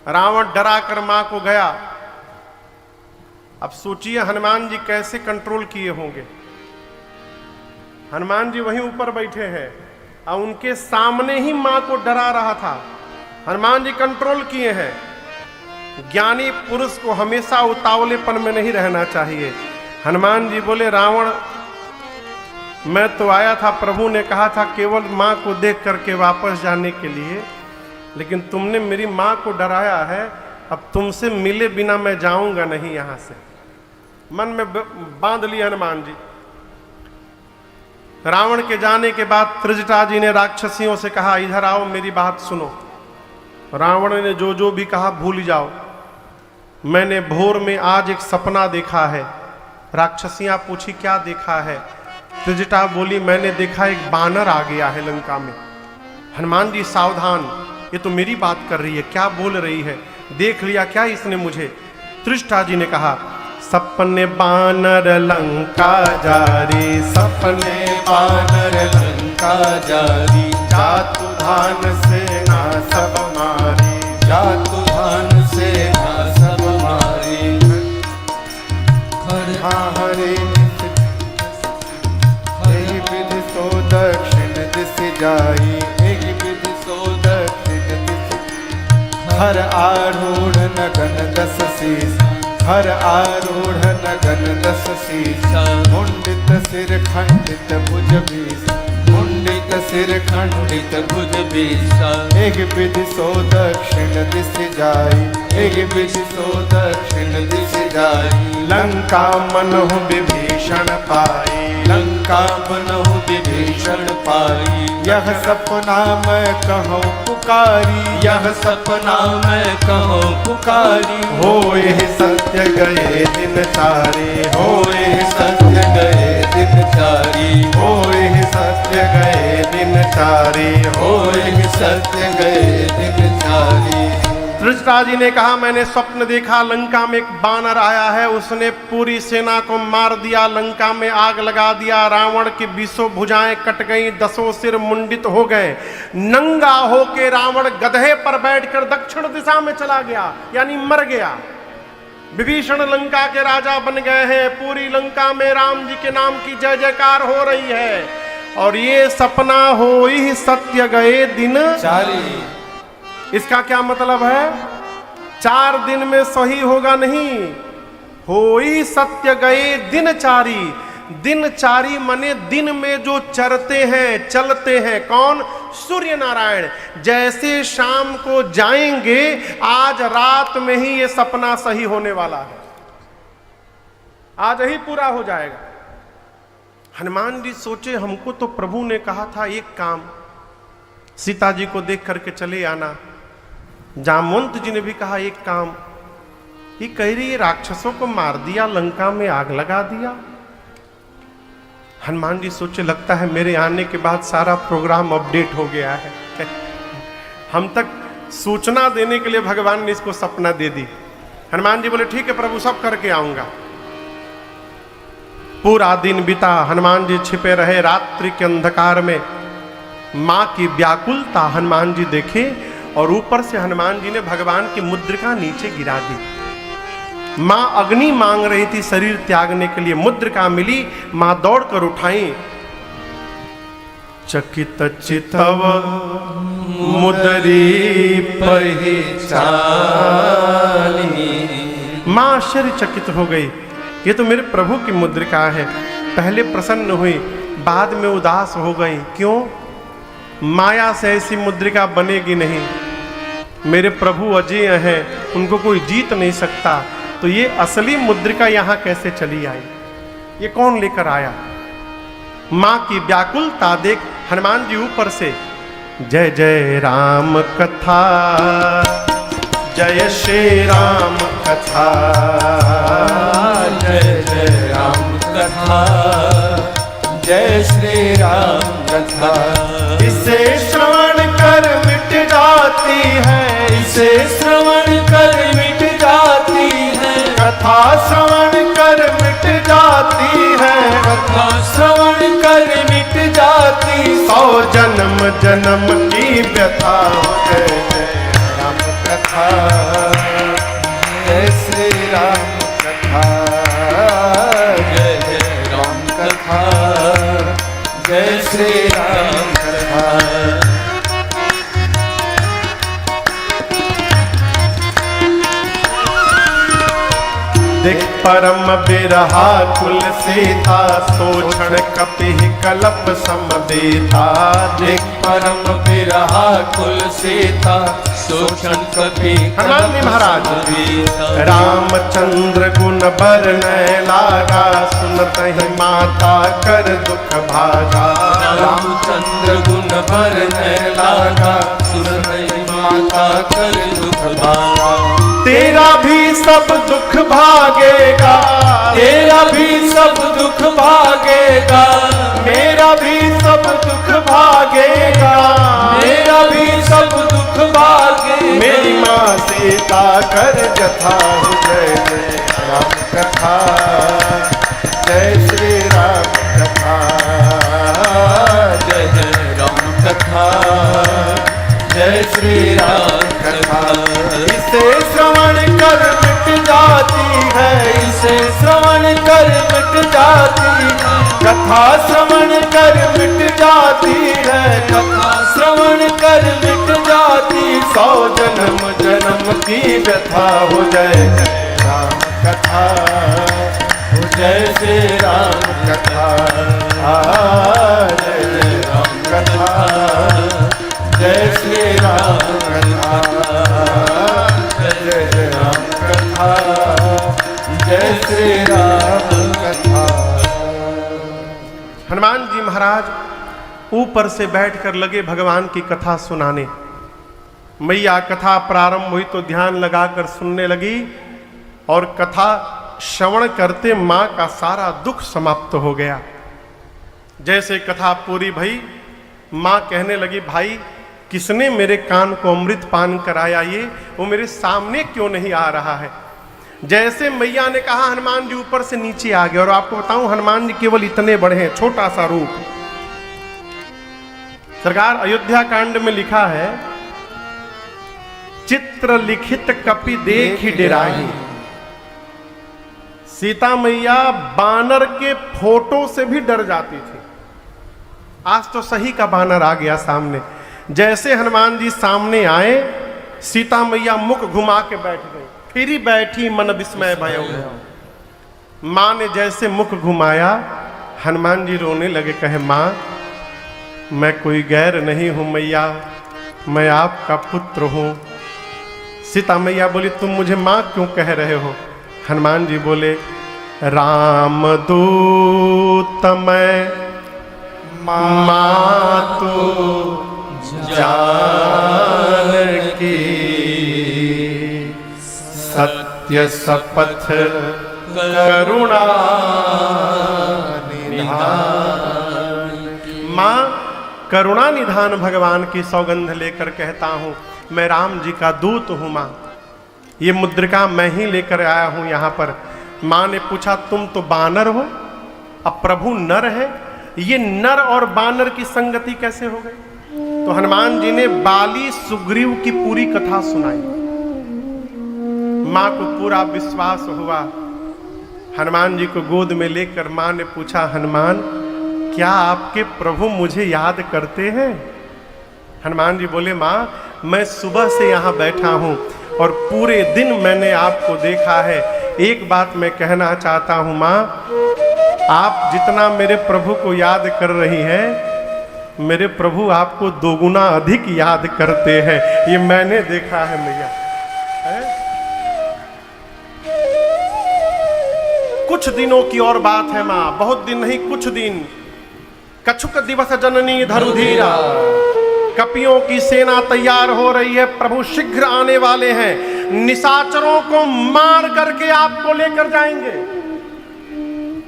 रावण डरा कर मां को गया। अब सोचिए हनुमान जी कैसे कंट्रोल किए होंगे। हनुमान जी वहीं ऊपर बैठे हैं और उनके सामने ही मां को डरा रहा था। हनुमान जी कंट्रोल किए हैं। ज्ञानी पुरुष को हमेशा उतावलेपन में नहीं रहना चाहिए। हनुमान जी बोले, रावण मैं तो आया था, प्रभु ने कहा था केवल मां को देख करके वापस जाने के लिए, लेकिन तुमने मेरी मां को डराया है। अब तुमसे मिले बिना मैं जाऊंगा नहीं यहां से। मन में बांध लिया हनुमान जी। रावण के जाने के बाद त्रिजटा जी ने राक्षसियों से कहा, इधर आओ, मेरी बात सुनो। रावण ने जो जो भी कहा भूल जाओ। मैंने भोर में आज एक सपना देखा है। राक्षसियां पूछी क्या देखा है? त्रिजटा बोली, मैंने देखा एक बानर आ गया है लंका में। हनुमान जी सावधान, ये तो मेरी बात कर रही है, क्या बोल रही है? देख लिया क्या इसने मुझे? त्रिजटा जी ने कहा, सपने बानर लंका जारी, सपने बानर लंका जारी, जातु धान सेना सब मारी, जातु धान सेना सब मारी। हरे एक विधि सो दक्षिण दिस जाई, एक विधि सो दक्षिण दिस। हर आरूढ़ नगन 10 शीस, हर आरूढ़ नगन 10 शीस। मुंडित सिर खंडित भुज बीस, मुंडित सिर खंडित भुज बीस। एक विधि सो दक्षिण दिस जाई, एक विधि सो दक्षिण दिस जाई। लंका मनहु विभीषण पाई, लंका मनहु विभीषण पाई। यह सपना मैं कहूँ पुकारी, यह सपना मैं कहूँ पुकारी। होए सत्य गए दिन चारे, होए सत्य गए दिन चारी, होए सत्य गए दिन चारी, होए सत्य गए दिन चारी। त्रिजटा जी ने कहा, मैंने स्वप्न देखा, लंका में एक बानर आया है, उसने पूरी सेना को मार दिया, लंका में आग लगा दिया। रावण की 20 भुजाएं कट गई, 10 सिर मुंडित हो गए। नंगा होके रावण गधे पर बैठकर दक्षिण दिशा में चला गया, यानी मर गया। विभीषण लंका के राजा बन गए हैं। पूरी लंका में राम जी के नाम की जय जयकार हो रही है। और ये सपना हो ही सत्य गए दिन चारी। इसका क्या मतलब है? 4 दिन में सही होगा नहीं, हो ही सत्य गए दिन चारी। दिन चारी माने दिन में जो चरते हैं, चलते हैं। कौन? सूर्य नारायण। जैसे शाम को जाएंगे, आज रात में ही ये सपना सही होने वाला है, आज ही पूरा हो जाएगा। हनुमान जी सोचे, हमको तो प्रभु ने कहा था एक काम, सीता जी को देख करके चले आना। जामवंत जी ने भी कहा एक काम। ये कह रही है राक्षसों को मार दिया, लंका में आग लगा दिया। हनुमान जी सोचे, लगता है मेरे आने के बाद सारा प्रोग्राम अपडेट हो गया है। हम तक सूचना देने के लिए भगवान ने इसको सपना दे दी। हनुमान जी बोले ठीक है प्रभु, सब करके आऊंगा। पूरा दिन बीता, हनुमान जी छिपे रहे रात्रि के अंधकार में। मां की व्याकुलता हनुमान जी देखे और ऊपर से हनुमान जी ने भगवान की मुद्रिका नीचे गिरा दी। मां अग्नि मांग रही थी शरीर त्यागने के लिए, मुद्रिका मिली, मां दौड़कर उठाई। चकित चितव मुदरी पहचानी। मां आश्चर्यचकित हो गई, ये तो मेरे प्रभु की मुद्रिका है। पहले प्रसन्न हुई, बाद में उदास हो गई। क्यों? माया से ऐसी मुद्रिका बनेगी नहीं। मेरे प्रभु अजय हैं, उनको कोई जीत नहीं सकता। तो ये असली मुद्रिका यहां कैसे चली आई? ये कौन लेकर आया? मां की व्याकुलता देख हनुमान जी ऊपर से जय जय राम कथा, जय श्री राम कथा, जय जय राम कथा, जय श्री राम कथा। इसे श्रवण कर मिट जाती है, इसे श्रवण कर मिट जाती है, कथा श्रवण कर मिट जाती है, कथा श्रवण कर मिट जाती। 100 जन्म जन्म की व्यथा हो। जय जय राम कथा, जय श्री राम कथा, जय जय राम कथा, जय श्री राम कथा। देख परम बिरहा कुल सीता, सोक्षण कपि कलप समवेता। देख परम बिरहा कुल सीता, शोषण कपि हनुमान जी महाराज रामचंद्र गुण बरनय लागा, सुनत ही माता कर दुख भागा। रामचंद्र गुण बरनय लागा, सुनत ही माता कर दुख भागा। तेरा भी सब दुख भागेगा, तेरा भी सब दुख भागेगा, मेरा भी सब दुख भागेगा, मेरा भी सब दुख भागेगा। मेरी माँ सीता कर जथा हो। जय जय राम कथा, जय श्री राम कथा, जय जय राम कथा, जय श्री राम कथा। इसे श्रवण कर मिट जाती है, इसे श्रवण कर मिट जाती है, कथा श्रवण कर मिट जाती है, कथा श्रवण कर मिट जाती। 100 जन्म जन्म की व्यथा हो। जय जय राम कथा, हो जय श्री राम कथा, जय जय राम कथा, जय श्री राम कथा, जय जय राम कथा, जय श्री राम कथा। हनुमान जी महाराज ऊपर से बैठकर लगे भगवान की कथा सुनाने। मैया कथा प्रारंभ हुई तो ध्यान लगाकर सुनने लगी और कथा श्रवण करते मां का सारा दुख समाप्त हो गया। जैसे कथा पूरी भई, मां कहने लगी भाई किसने मेरे कान को अमृत पान कराया, ये वो मेरे सामने क्यों नहीं आ रहा है। जैसे मैया ने कहा हनुमान जी ऊपर से नीचे आ गए। और आपको बताऊं हनुमान जी केवल इतने बड़े हैं, छोटा सा रूप। सरकार अयोध्या कांड में लिखा है चित्र लिखित कपि देखि डेराही। सीता मैया बानर के फोटो से भी डर जाती थी। आज तो सही का बानर आ गया सामने। जैसे हनुमान जी सामने आए, सीता मैया मुख घुमा के बैठ गई। फिर ही बैठी मन विस्मय भयो। मां ने जैसे मुख घुमाया, हनुमान जी रोने लगे, कहे मां मैं कोई गैर नहीं हूं मैया, मैं आपका पुत्र हूं। सीता मैया बोली तुम मुझे मां क्यों कह रहे हो। हनुमान जी बोले राम दूत मैं मां तो जान की, सत्य शपथ करुणा निधान। मां करुणा निधान भगवान की सौगंध लेकर कहता हूं मैं राम जी का दूत हूं। मां ये मुद्रिका मैं ही लेकर आया हूं यहां पर। मां ने पूछा तुम तो बानर हो, अब प्रभु नर है, ये नर और बानर की संगति कैसे हो गई? तो हनुमान जी ने बाली सुग्रीव की पूरी कथा सुनाई। मां को पूरा विश्वास हुआ। हनुमान जी को गोद में लेकर मां ने पूछा, हनुमान क्या आपके प्रभु मुझे याद करते हैं? हनुमान जी बोले, मां मैं सुबह से यहां बैठा हूं और पूरे दिन मैंने आपको देखा है। एक बात मैं कहना चाहता हूं मां, आप जितना मेरे प्रभु को याद कर रही हैं, मेरे प्रभु आपको दोगुना अधिक याद करते हैं। ये मैंने देखा है मैया। कुछ दिनों की और बात है मां, बहुत दिन नहीं, कुछ दिन। कछुक दिवस जननी धरुधीरा, कपियों की सेना तैयार हो रही है, प्रभु शीघ्र आने वाले हैं, निशाचरों को मार करके आपको लेकर जाएंगे।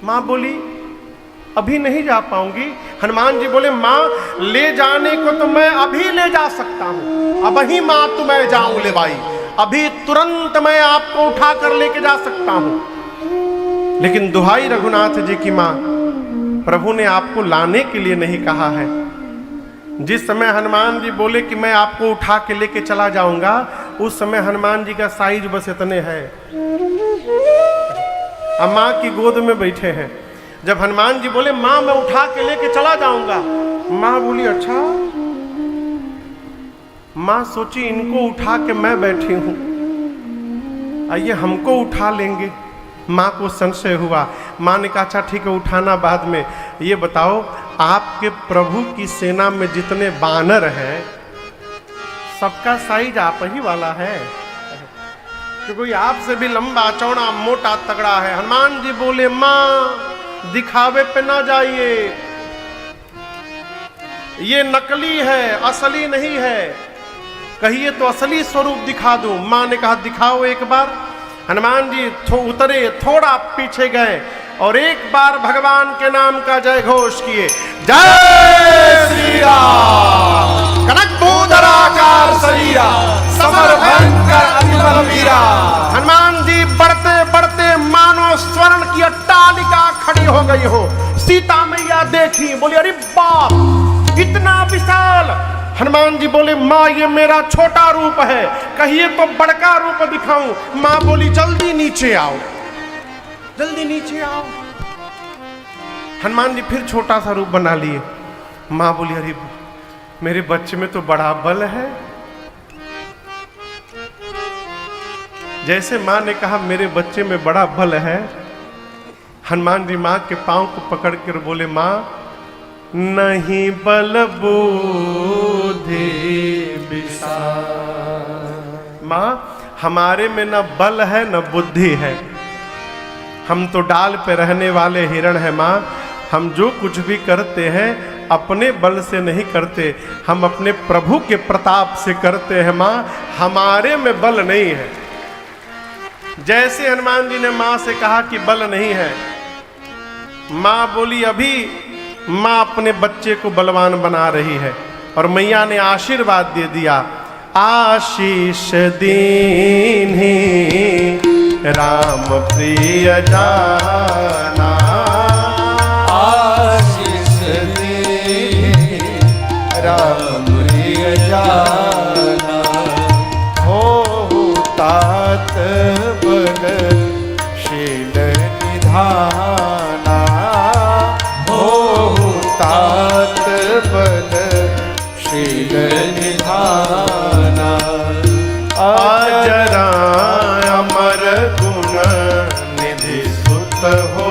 मां बोली अभी नहीं जा पाऊंगी। हनुमान जी बोले, मां ले जाने को तो मैं अभी ले जा सकता हूं, अब ही मां तुम्हें जाऊं ले भाई, अभी तुरंत मैं आपको उठा कर लेके जा सकता हूं। लेकिन दुहाई रघुनाथ जी की मां, प्रभु ने आपको लाने के लिए नहीं कहा है। जिस समय हनुमान जी बोले कि मैं आपको उठा के लेके चला जाऊंगा, उस समय हनुमान जी का साइज बस इतने है, अब मां की गोद में बैठे हैं। जब हनुमान जी बोले मां मैं उठा के लेके चला जाऊंगा, मां बोली अच्छा। मां सोची इनको उठा के मैं बैठी हूं, आइए हमको उठा लेंगे। मां को संशय हुआ। मां ने कहा अच्छा ठीक है उठाना बाद में। ये बताओ आपके प्रभु की सेना में जितने बानर हैं सबका साइज आप ही वाला है कि कोई आपसे भी लंबा चौड़ा मोटा तगड़ा है? हनुमान जी बोले मां दिखावे पे ना जाइए, ये नकली है असली नहीं है, कहिए तो असली स्वरूप दिखा दूं। मां ने कहा दिखाओ एक बार। हनुमान जी उतरे, थोड़ा पीछे गए और एक बार भगवान के नाम का जय घोष किए, जय श्री राम। कनक भूधराकार शरीरा, समर भयंकर अति बलवीरा। हनुमान जी बढ़ते बढ़ते मानो स्वर्ण की अट्टालिका खड़ी हो गई हो। सीता मैया देखी, बोली अरे बाप इतना विशाल। हनुमान जी बोले मां ये मेरा छोटा रूप है, कहिए तो बड़का रूप दिखाऊं? मां बोली जल्दी नीचे आओ, जल्दी नीचे आओ। हनुमान जी फिर छोटा सा रूप बना लिए। मां बोली अरे मेरे बच्चे में तो बड़ा बल है। जैसे मां ने कहा मेरे बच्चे में बड़ा बल है, हनुमान जी मां के पांव को पकड़ कर बोले मां नहीं बल बुद्धि विशाल। मां हमारे में न बल है न बुद्धि है, हम तो डाल पे रहने वाले हिरण हैं। मां हम जो कुछ भी करते हैं अपने बल से नहीं करते, हम अपने प्रभु के प्रताप से करते हैं। मां हमारे में बल नहीं है। जैसे हनुमान जी ने मां से कहा कि बल नहीं है, मां बोली अभी मां अपने बच्चे को बलवान बना रही है और मैया ने आशीर्वाद दे दिया, आशीष दीन्ही राम प्रिय जाना, आशीष दीन्ही राम प्रिय जाना। हो तात बल शील निधाना, तात बल शील निधाना। अजरा अमर गुण निधि सुत हो,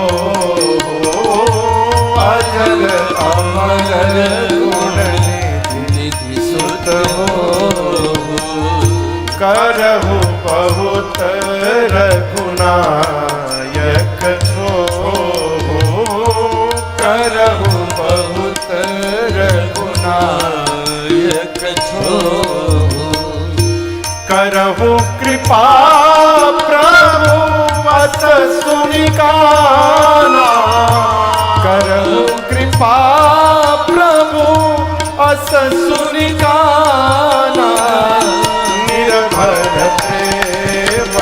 अजर अमर गुण निधि सुत हो। करहु बहुत रघुनायक छो, करहु बहुत रघुनायक छो। करहु कृपा प्रभु बस सुनिकाना, करहु कृपा प्रभु अस सुनिकाना। निर्भर प्रेम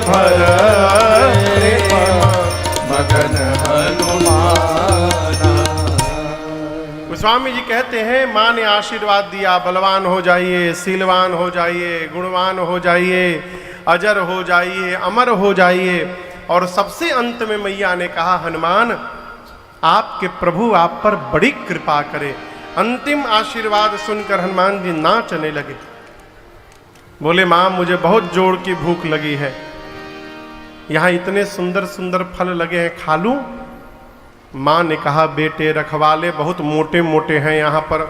भर मगन हनुमाना। गोस्वामी जी कहते हैं माँ ने आशीर्वाद दिया, बलवान हो जाइए, शीलवान हो जाइए, गुणवान हो जाइए, अजर हो जाइए, अमर हो जाइए। और सबसे अंत में मैया ने कहा हनुमान आपके प्रभु आप पर बड़ी कृपा करे। अंतिम आशीर्वाद सुनकर हनुमान जी नाचने लगे। बोले माँ मुझे बहुत जोर की भूख लगी है, यहाँ इतने सुंदर सुंदर फल लगे हैं, खा लूं? माँ ने कहा बेटे रखवाले बहुत मोटे मोटे हैं यहाँ पर।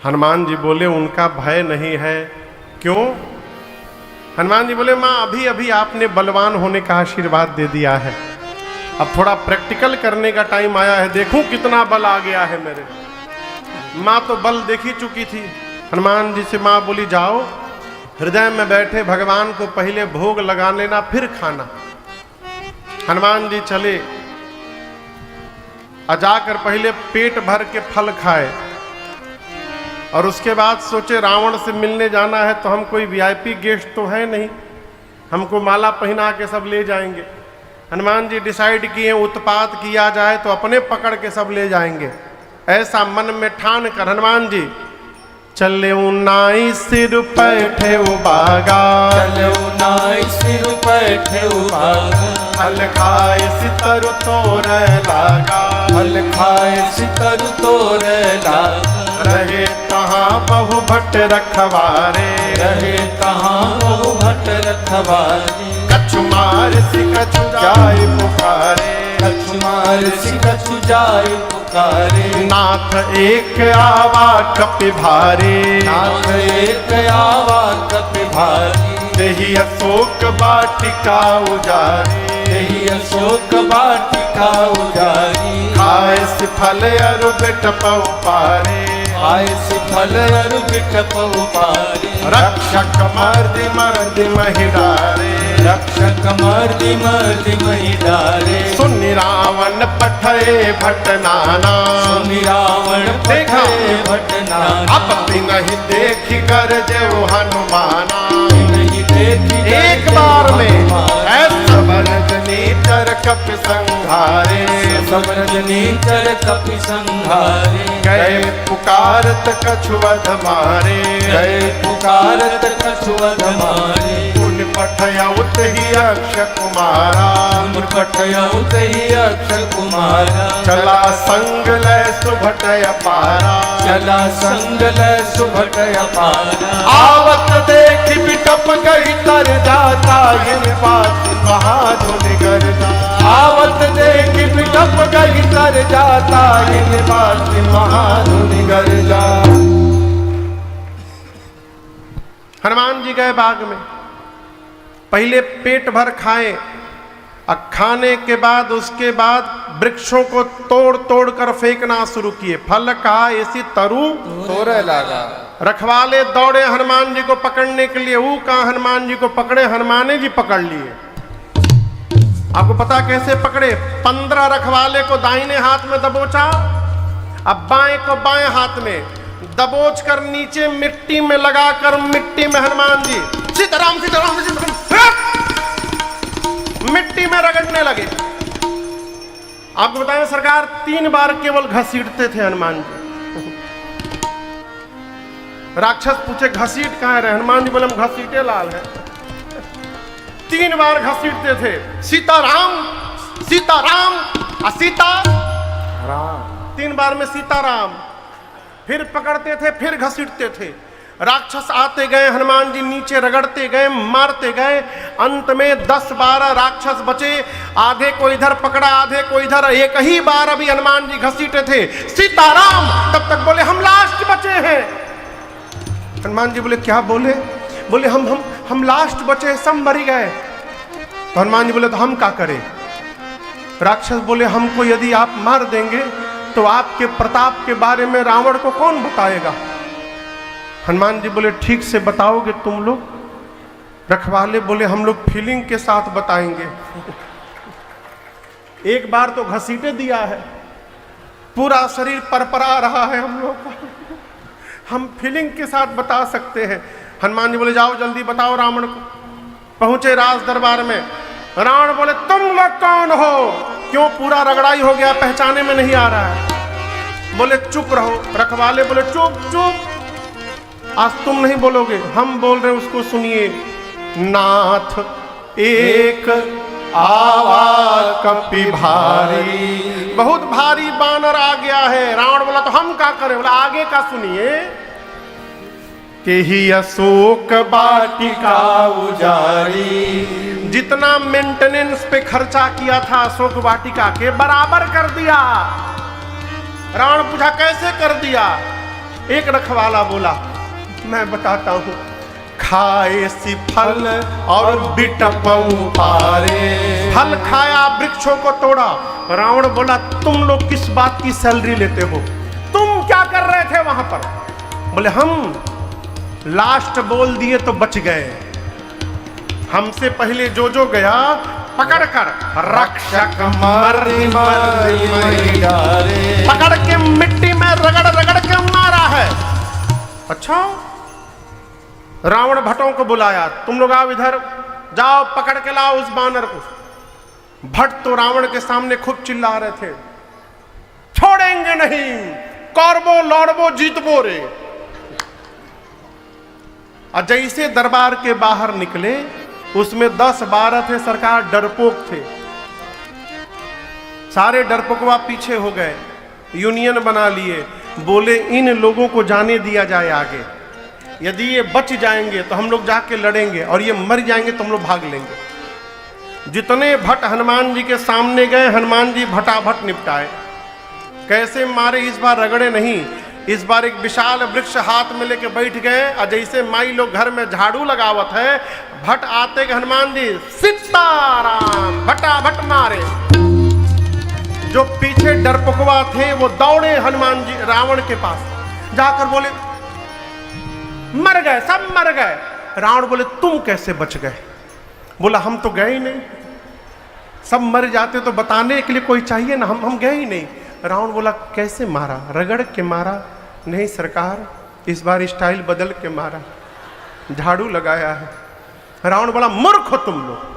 हनुमान जी बोले उनका भय नहीं है। क्यों? हनुमान जी बोले माँ अभी अभी आपने बलवान होने का आशीर्वाद दे दिया है, अब थोड़ा प्रैक्टिकल करने का टाइम आया है, देखूं कितना बल आ गया है मेरे। माँ तो बल देखी चुकी थी। हनुमान जी से माँ बोली जाओ हृदय में बैठे भगवान को पहले भोग लगा लेना फिर खाना। हनुमान जी चले और जाकर पहले पेट भर के फल खाए और उसके बाद सोचे रावण से मिलने जाना है तो हम कोई वीआईपी गेस्ट तो है नहीं, हमको माला पहना के सब ले जाएंगे। हनुमान जी डिसाइड किए उत्पात किया जाए तो अपने पकड़ के सब ले जाएंगे। ऐसा मन में ठान कर हनुमान जी चले नाई सिर पैठे बागा, चले नाई सिर पैठे बागा, फल खाए सितर तोर लागा, फल खाए सितर तोर लागा। रहे कहाँ बहु भट्ट रखवारे, रहे कहाँ बहु भट्ट रखवारे। कछु मार सि कछु जाय पुकारे, कछु मार सि कछु जाय पुकारे। नाथ एक आवा कपि भारे, नाथ एक आवा कपि भारी। देहि अशोक वाटिका उजारी, देहि अशोक वाटिका उजारी। खाए सि फल अरु बिटपउ पारे, खाए सि फल अरु बिटपउ पारे। रक्षक मर्दि मर्दि महिडारे, रक्षक मर्दि मर्दि महिडारे। सुनि रावण पठये भट नाना, सुनि रावण पठये भट नाना। अब नहीं देखी कर जेऊ हनुमाना, नहीं देखी एक बार में ऐसा रजनी चर कप संघारे, सब रजनी चर कपि संघारे। गए पुकारत कछुवध मारे, गए पुकारत कछुवध मारे। पुन पठयउत ही अक्ष कुमारा, पुन पठयउत ही अक्ष कुमारा। चला संग लय सुभटय पारा, चला संग लय सुभटय पारा। आवत देख बिटप गई तर जाता, इन बात महाधुन गर्जा। आवत देख बिटप गई तर जाता, इन बात महाधुन गर्जा। हनुमान जी गए बाग में, पहले पेट भर खाए और खाने के बाद उसके बाद वृक्षों को तोड़ तोड़ कर फेंकना शुरू किए। फल का ऐसी तरु तोरे लागा। रखवाले दौड़े हनुमान जी को पकड़ने के लिए, वो कहा हनुमान जी को पकड़े, हनुमान जी पकड़ लिए। आपको पता कैसे पकड़े? 15 रखवाले को दाहिने हाथ में दबोचा, अब बाएं को बाएं हाथ में दबोच कर नीचे मिट्टी में लगाकर मिट्टी में हनुमान जी सीताराम सीताराम सीताराम मिट्टी में रगड़ने लगे। आपको बताएं सरकार 3 बार केवल घसीटते थे हनुमान जी। राक्षस पूछे घसीट कहाँ रहे? हनुमान जी बोले हम घसीटे लाल है। 3 बार घसीटते थे, सीताराम सीताराम सीता राम, 3 बार में सीताराम, फिर पकड़ते थे फिर घसीटते थे। राक्षस आते गए, हनुमान जी नीचे रगड़ते गए, मारते गए। अंत में 10-12 राक्षस बचे, आधे को इधर पकड़ा आधे को इधर। एक ही बार अभी हनुमान जी घसीटे थे सीताराम, तब तक बोले हम लास्ट बचे हैं। हनुमान जी बोले क्या बोले? बोले हम लास्ट बचे, सब मर गए। तो हनुमान जी बोले तो हम क्या करें? राक्षस बोले हमको यदि आप मार देंगे तो आपके प्रताप के बारे में रावण को कौन बताएगा? हनुमान जी बोले ठीक से बताओगे तुम लोग? रखवाले बोले हम लोग फीलिंग के साथ बताएंगे। एक बार तो घसीटे दिया है, पूरा शरीर परपरा रहा है हम लोग का, हम फीलिंग के साथ बता सकते हैं। हनुमान जी बोले जाओ जल्दी बताओ रावण को। पहुंचे राज दरबार में। रावण बोले तुम लोग कौन हो? क्यों पूरा रगड़ाई हो गया, पहचाने में नहीं आ रहा है। बोले चुप रहो। रखवाले बोले चुप चुप, आज तुम नहीं बोलोगे, हम बोल रहे उसको सुनिए। नाथ एक आवाज कपि भारी, बहुत भारी बानर आ गया है। रावण बोला तो हम क्या करें? बोला आगे का सुनिए। ही अशोक वाटिका उजारी, जितना मेंटेनेंस पे खर्चा किया था अशोक वाटिका के बराबर कर दिया। रावण पूछा कैसे कर दिया? एक रखवाला बोला मैं बताता हूं, खाए सी फल और बिटपऊ पारे, फल खाया वृक्षों को तोड़ा। रावण बोला तुम लोग किस बात की सैलरी लेते हो? तुम क्या कर रहे थे वहां पर? बोले हम लास्ट बोल दिए तो बच गए, हमसे पहले जो जो गया पकड़कर रक्षक मर्री मर्री डारे, पकड़ के मिट्टी में रगड़ रगड़ के मारा है। अच्छा, रावण भट्टों को बुलाया, तुम लोग आओ इधर, जाओ पकड़ के लाओ उस बानर को। भट्ट तो रावण के सामने खूब चिल्ला रहे थे, छोड़ेंगे नहीं, कौरवो लौड़बो जीतबो रे। और जैसे दरबार के बाहर निकले उसमें 10-12 थे सरकार, डरपोक थे। सारे डरपोकवा पीछे हो गए, यूनियन बना लिए। बोले इन लोगों को जाने दिया जाए आगे, यदि ये बच जाएंगे तो हम लोग जाके लड़ेंगे, और ये मर जाएंगे तो हम लोग भाग लेंगे। जितने भट्ट हनुमान जी के सामने गए, हनुमान जी भटाभट निपटाए। कैसे मारे इस बार? रगड़े नहीं, इस बार एक विशाल वृक्ष हाथ में लेके बैठ गए। और जैसे माई लोग घर में झाड़ू लगावत है, भट्ट आते के हनुमान जी सीताराम भटाभट मारे। जो पीछे डरपोकवा थे वो दौड़े हनुमान जी रावण के पास, जाकर बोले मर गए, सब मर गए। रावण बोले तुम कैसे बच गए? बोला हम तो गए ही नहीं, सब मर जाते तो बताने के लिए कोई चाहिए ना, हम गए ही नहीं। रावण बोला कैसे मारा? रगड़ के मारा? नहीं सरकार, इस बार स्टाइल बदल के मारा, झाड़ू लगाया है। रावण बोला मूर्ख हो तुम लोग,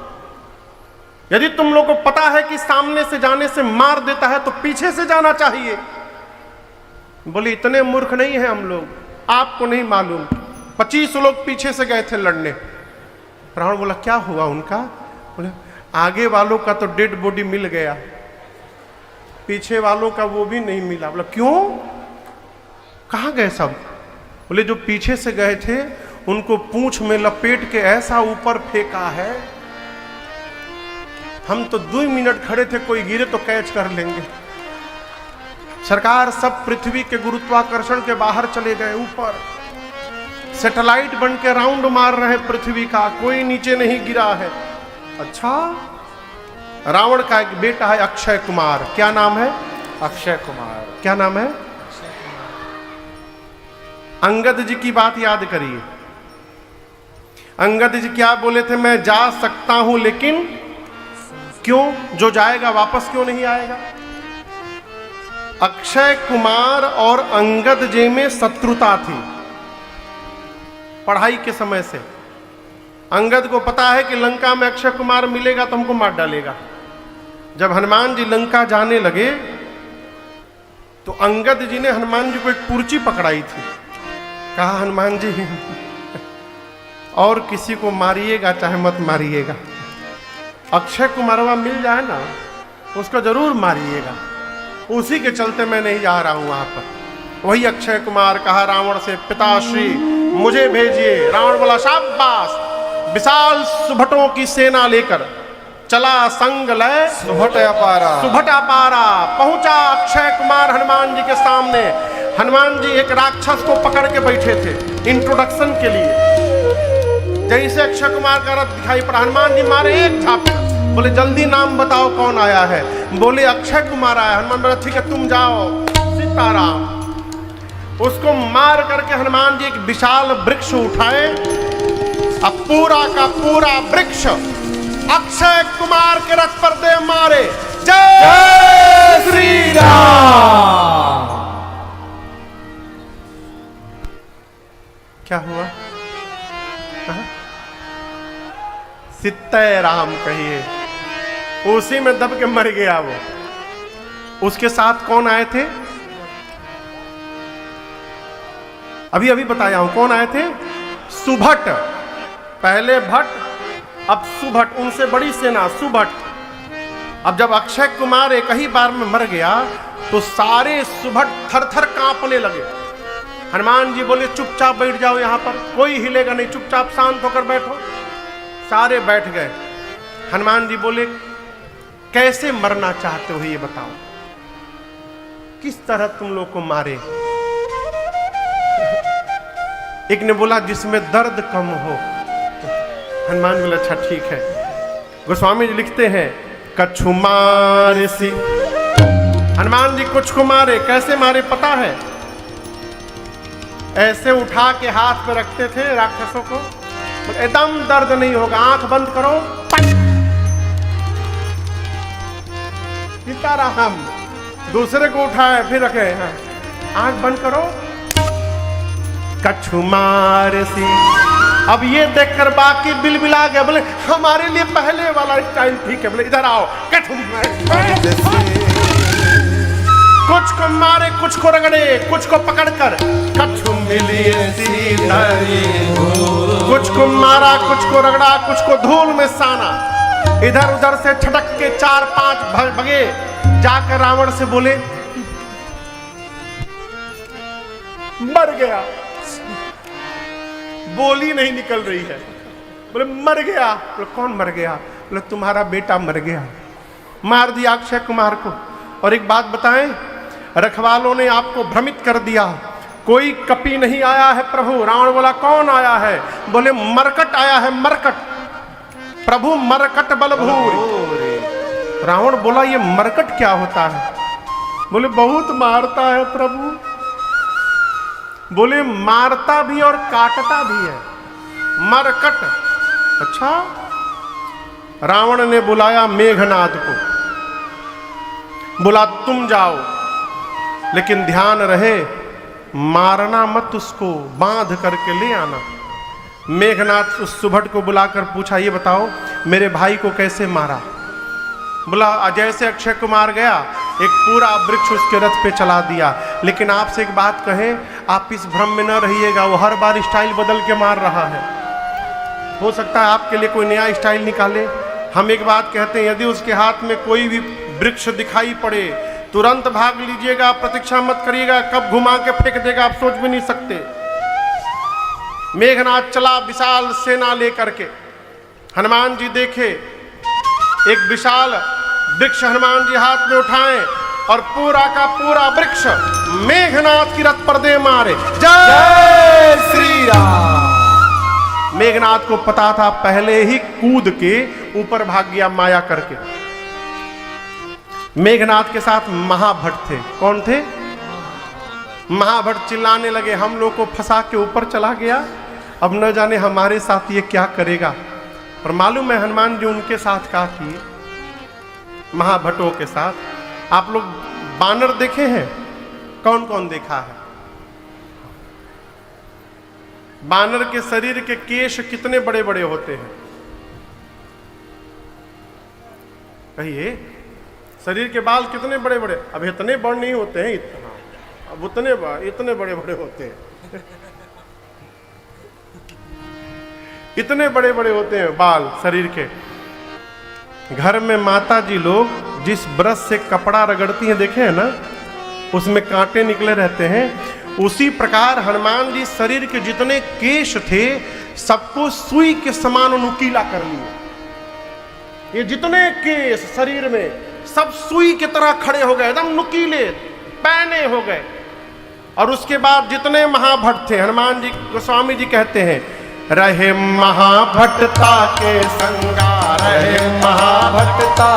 यदि तुम लोग को पता है कि सामने से जाने से मार देता है तो पीछे से जाना चाहिए। बोले इतने मूर्ख नहीं है हम लोग, आपको नहीं मालूम, 25 लोग पीछे से गए थे लड़ने। रावण बोला क्या हुआ उनका? बोले आगे वालों का तो डेड बॉडी मिल गया, पीछे वालों का वो भी नहीं मिला। बोला क्यों, कहाँ गए सब? बोले जो पीछे से गए थे उनको पूंछ में लपेट के ऐसा ऊपर फेंका है, हम तो 2 मिनट खड़े थे, कोई गिरे तो कैच कर लेंगे। सरकार सब पृथ्वी के गुरुत्वाकर्षण के बाहर चले गए, ऊपर सैटेलाइट बन के राउंड मार रहे पृथ्वी का, कोई नीचे नहीं गिरा है। अच्छा, रावण का एक बेटा है अक्षय कुमार, क्या नाम है? अक्षय कुमार। क्या नाम है? अंगद जी की बात याद करिए। अंगद जी क्या बोले थे? मैं जा सकता हूं लेकिन क्यों? जो जाएगा वापस क्यों नहीं आएगा? अक्षय कुमार और अंगद जी में शत्रुता थी पढ़ाई के समय से। अंगद को पता है कि लंका में अक्षय कुमार मिलेगा तो हमको मार डालेगा। जब हनुमान जी लंका जाने लगे तो अंगद जी ने हनुमान जी को एक पुर्ची पकड़ाई थी, कहा हनुमान जी और किसी को मारिएगा चाहे मत मारिएगा, अक्षय कुमारवा मिल जाए ना उसको जरूर मारिएगा। उसी के चलते मैं नहीं जा रहा हूं वहां पर। वही अक्षय कुमार कहा रावण से पिताश्री मुझे भेजिए। रावण बोला शाबाश। विशाल सुभटों की सेना लेकर चला संग लय सुभट अपारा। सुभट अपारा पहुंचा अक्षय कुमार हनुमान जी के सामने। हनुमान जी एक राक्षस को पकड़ के बैठे थे इंट्रोडक्शन के लिए। जैसे अक्षय कुमार का रथ दिखाई पड़ा, हनुमान जी मारे एक झापड़। बोले जल्दी नाम बताओ कौन आया है? बोले अक्षय कुमार आया। हनुमान बोला ठीक है तुम जाओ। सीताराम। उसको मार करके हनुमान जी एक विशाल वृक्ष उठाए, अब पूरा का पूरा वृक्ष अक्षय कुमार के रथ पर दे मारे। जय श्री राम। क्या हुआ? सित्तय राम कहिए, उसी में दब के मर गया वो। उसके साथ कौन आए थे? अभी अभी बताया हूं कौन आए थे। सुभट, पहले भट्ट अब सुभट, उनसे बड़ी सेना सुभट। अब जब अक्षय कुमार एक ही बार में मर गया तो सारे सुभट थर थर कांपने लगे। हनुमान जी बोले चुपचाप बैठ जाओ, यहां पर कोई हिलेगा नहीं, चुपचाप शांत होकर बैठो। सारे बैठ गए। हनुमान जी बोले कैसे मरना चाहते हो ये बताओ, किस तरह तुम लोग को मारे? एक ने बोला जिसमें दर्द कम हो। हनुमान बोले अच्छा ठीक है। गोस्वामी जी लिखते हैं कछु मारे सी, हनुमान जी कुछ को मारे। कैसे मारे पता है? ऐसे उठा के हाथ पे रखते थे राक्षसों को, एकदम दर्द नहीं होगा, आंख बंद करो, सीताराम। दूसरे को उठाए फिर रखे, हाँ, आंख बंद करो, कछु मार सी। अब ये देखकर बाकी बिलबिला गए, बोले हमारे लिए पहले वाला स्टाइल ठीक है। बोले इधर आओ, कछु कुछ को मारे, कुछ को रगड़े, कुछ को पकड़कर कछु मिली सीधरी, कुछ को मारा, कुछ को रगड़ा, कुछ को धूल में साना। इधर उधर से छटक के 4-5 भगे, जाकर रावण से बोले मर गया। बोली नहीं निकल रही है, बोले मर गया। बोले कौन मर गया? बोले तुम्हारा बेटा मर गया, मार दिया अक्षय कुमार को। और एक बात बताएं, रखवालों ने आपको भ्रमित कर दिया, कोई कपि नहीं आया है प्रभु। रावण बोला कौन आया है? बोले मरकट आया है, मरकट, प्रभु मरकट बलभूर। रावण बोला ये मरकट क्या होता है? बोले बहुत मारता है प्रभु। बोले मारता भी और काटता भी है, मरकट। अच्छा। रावण ने बुलाया मेघनाद को, बोला तुम जाओ, लेकिन ध्यान रहे मारना मत उसको, बांध करके ले आना। मेघनाद उस सुभट को बुलाकर पूछा ये बताओ मेरे भाई को कैसे मारा? बोला जैसे अक्षय कुमार गया एक पूरा वृक्ष उसके रथ पे चला दिया। लेकिन आपसे एक बात कहें, आप इस भ्रम में न रहिएगा, वो हर बार स्टाइल बदल के मार रहा है। हो सकता है आपके लिए कोई नया स्टाइल निकाले। हम एक बात कहते हैं, यदि उसके हाथ में कोई भी वृक्ष दिखाई पड़े तुरंत भाग लीजिएगा, प्रतीक्षा मत करिएगा, कब घुमा के फेंक देगा आप सोच भी नहीं सकते। मेघनाद चला विशाल सेना लेकर के। हनुमान जी देखे एक विशाल वृक्ष हनुमान जी हाथ में उठाएं और पूरा का पूरा वृक्ष मेघनाद की रथ पर दे मारे। जय श्री राम। मेघनाद को पता था, पहले ही कूद के ऊपर भाग गया माया करके। मेघनाद के साथ महाभट्ट थे। कौन थे? महाभट्ट चिल्लाने लगे हम लोग को फंसा के ऊपर चला गया, अब न जाने हमारे साथ ये क्या करेगा। और मालूम है हनुमान जी उनके साथ क्या किए? महाभट्टों के साथ। आप लोग बानर देखे हैं? कौन कौन देखा है? बानर के शरीर के केश कितने बड़े बड़े होते हैं? कहिए। शरीर के बाल कितने बड़े बड़े? अब इतने बड़े नहीं होते हैं, इतना, अब इतने बड़े बड़े होते हैं। इतने बड़े बड़े होते हैं बाल शरीर के। घर में माता जी लोग जिस ब्रश से कपड़ा रगड़ती हैं, देखे हैं ना, उसमें कांटे निकले रहते हैं। उसी प्रकार हनुमान जी शरीर के जितने केश थे सबको सुई के समान नुकीला कर लिए। ये जितने केश शरीर में सब सुई की तरह खड़े हो गए, एकदम नुकीले पैने हो गए। और उसके बाद जितने महाभट्ट थे, हनुमान जी गोस्वामी जी कहते हैं रहे महाभट्टता के संगा, रहे महाभट्टता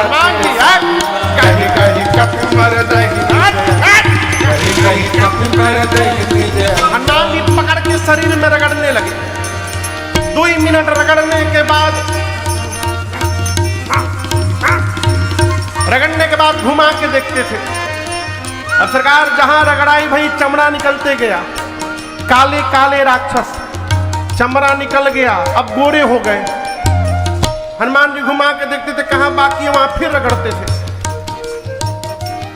कहीं कहीं कप मर हनुमान जी पकड़ के शरीर में रगड़ने लगे। 2 मिनट रगड़ने के बाद घुमा के देखते थे। अब सरकार जहां रगड़ाई भाई चमड़ा निकलते गया, काले काले राक्षस, चमड़ा निकल गया, अब गोरे हो गए। हनुमान जी घुमा के देखते थे कहां बाकी है, वहां फिर रगड़ते थे।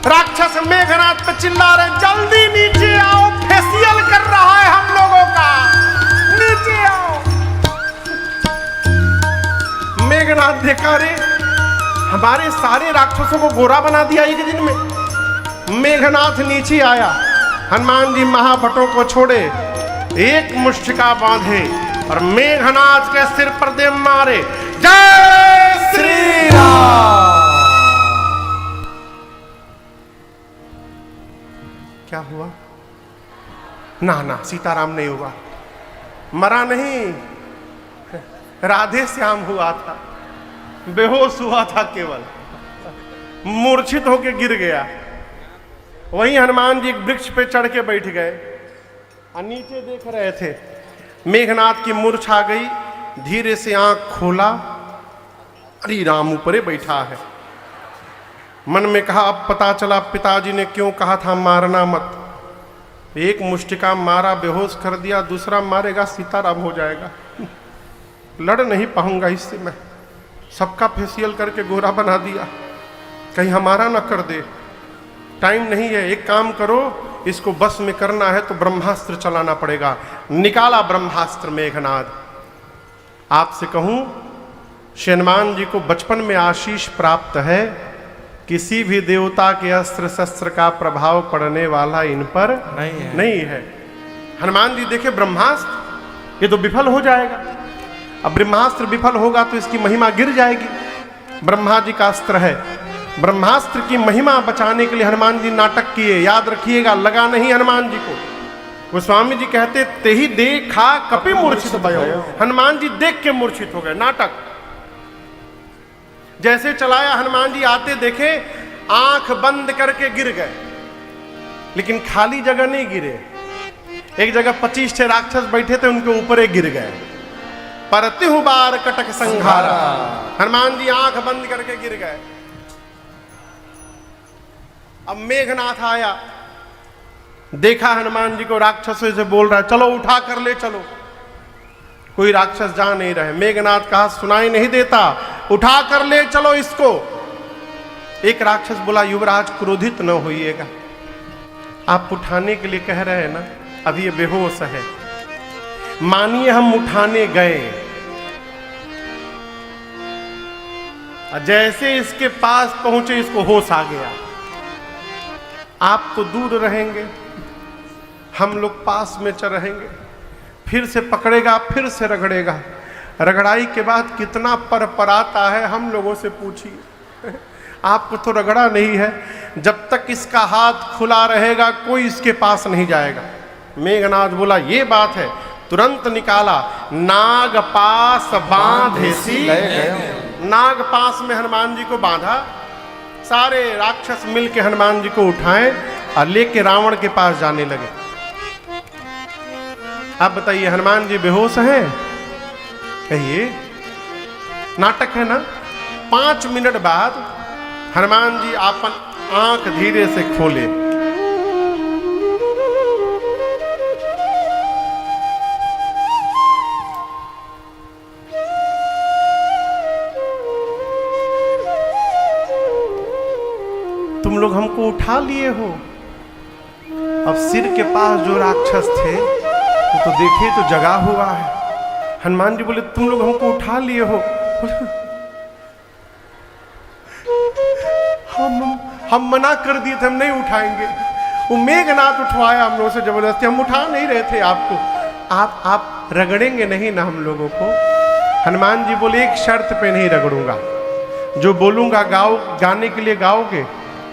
राक्षस मेघनाथ पे चिल्ला रहे, जल्दी नीचे आओ, फेशियल कर रहा है हम लोगों का, नीचे आओ। मेघनाथ देखा रे, हमारे सारे राक्षसों को गोरा बना दिया एक दिन में। मेघनाथ नीचे आया, हनुमान जी महाभटों को छोड़े, एक मुष्टिका बांधे और मेघनाथ के सिर पर दे मारे। जय श्री राम। क्या हुआ? ना ना, सीताराम नहीं हुआ, मरा नहीं, राधे श्याम हुआ था, बेहोश हुआ था, केवल मूर्छित होके गिर गया। वहीं हनुमान जी एक वृक्ष पे चढ़ के बैठ गए और नीचे देख रहे थे। मेघनाथ की मूर्छा आ गई, धीरे से आंख खोला, अरे राम ऊपरे बैठा है। मन में कहा अब पता चला पिताजी ने क्यों कहा था मारना मत। एक मुष्टिका मारा, बेहोश कर दिया, दूसरा मारेगा सीताराम हो जाएगा, लड़ नहीं पाऊंगा इससे मैं। सबका फेशियल करके गोरा बना दिया, कहीं हमारा ना कर दे। टाइम नहीं है, एक काम करो, इसको बस में करना है तो ब्रह्मास्त्र चलाना पड़ेगा। निकाला ब्रह्मास्त्र मेघनाथ। आपसे कहूं, हनुमान जी को बचपन में आशीष प्राप्त है, किसी भी देवता के अस्त्र शस्त्र का प्रभाव पड़ने वाला इन पर नहीं है। हनुमान जी देखे ब्रह्मास्त्र, ये तो विफल हो जाएगा। अब ब्रह्मास्त्र विफल होगा तो इसकी महिमा गिर जाएगी। ब्रह्मा जी का अस्त्र है, ब्रह्मास्त्र की महिमा बचाने के लिए हनुमान जी नाटक किए। याद रखिएगा, लगा नहीं हनुमान जी को। गोस्वामी जी कहते ते ही देखा कपि मूर्छित भयो, हनुमान जी देख के मूर्छित हो गए। नाटक जैसे चलाया, हनुमान जी आते देखे, आंख बंद करके गिर गए, लेकिन खाली जगह नहीं गिरे। एक जगह 25 राक्षस बैठे थे, उनके ऊपर गिर गए। परतिहु बार कटक संघारा, हनुमान जी आंख बंद करके गिर गए। अब मेघनाथ आया, देखा हनुमान जी को राक्षसों से बोल रहा है चलो उठा कर ले चलो। कोई राक्षस जा नहीं रहे। मेघनाथ कहा सुनाई नहीं देता, उठा कर ले चलो इसको। एक राक्षस बोला युवराज क्रोधित न होइएगा, आप उठाने के लिए कह रहे हैं ना, अब ये बेहोश है, मानिए हम उठाने गए, जैसे इसके पास पहुंचे इसको होश आ गया। आप तो दूर रहेंगे, हम लोग पास में चल रहेंगे, फिर से पकड़ेगा, फिर से रगड़ेगा। रगड़ाई के बाद कितना परपराता है हम लोगों से पूछिए। आपको तो रगड़ा नहीं है, जब तक इसका हाथ खुला रहेगा कोई इसके पास नहीं जाएगा। मेघनाथ बोला ये बात है, तुरंत निकाला, नाग पास बांधेसी। नाग पास में हनुमान जी को बांधा। सारे राक्षस मिलके हनुमान जी को उठाएं और लेके रावण के पास जाने लगे। आप बताइए हनुमान जी बेहोश हैं? कहिए, नाटक है ना। 5 मिनट बाद हनुमान जी अपन आंख धीरे से खोले। तुम लोग हमको उठा लिए हो। अब सिर के पास जो राक्षस थे वो तो देखे तो जगा हुआ है। हनुमान जी बोले तुम लोग हमको उठा लिए हो। हम मना कर दिए थे, हम नहीं उठाएंगे। वो मेघनाथ उठवाया हम लोगों से जबरदस्ती, हम उठा नहीं रहे थे आपको। आप रगड़ेंगे नहीं ना हम लोगों को। हनुमान जी बोले एक शर्त पे नहीं रगड़ूंगा, जो बोलूंगा गाओ, गाने के लिए गाओगे।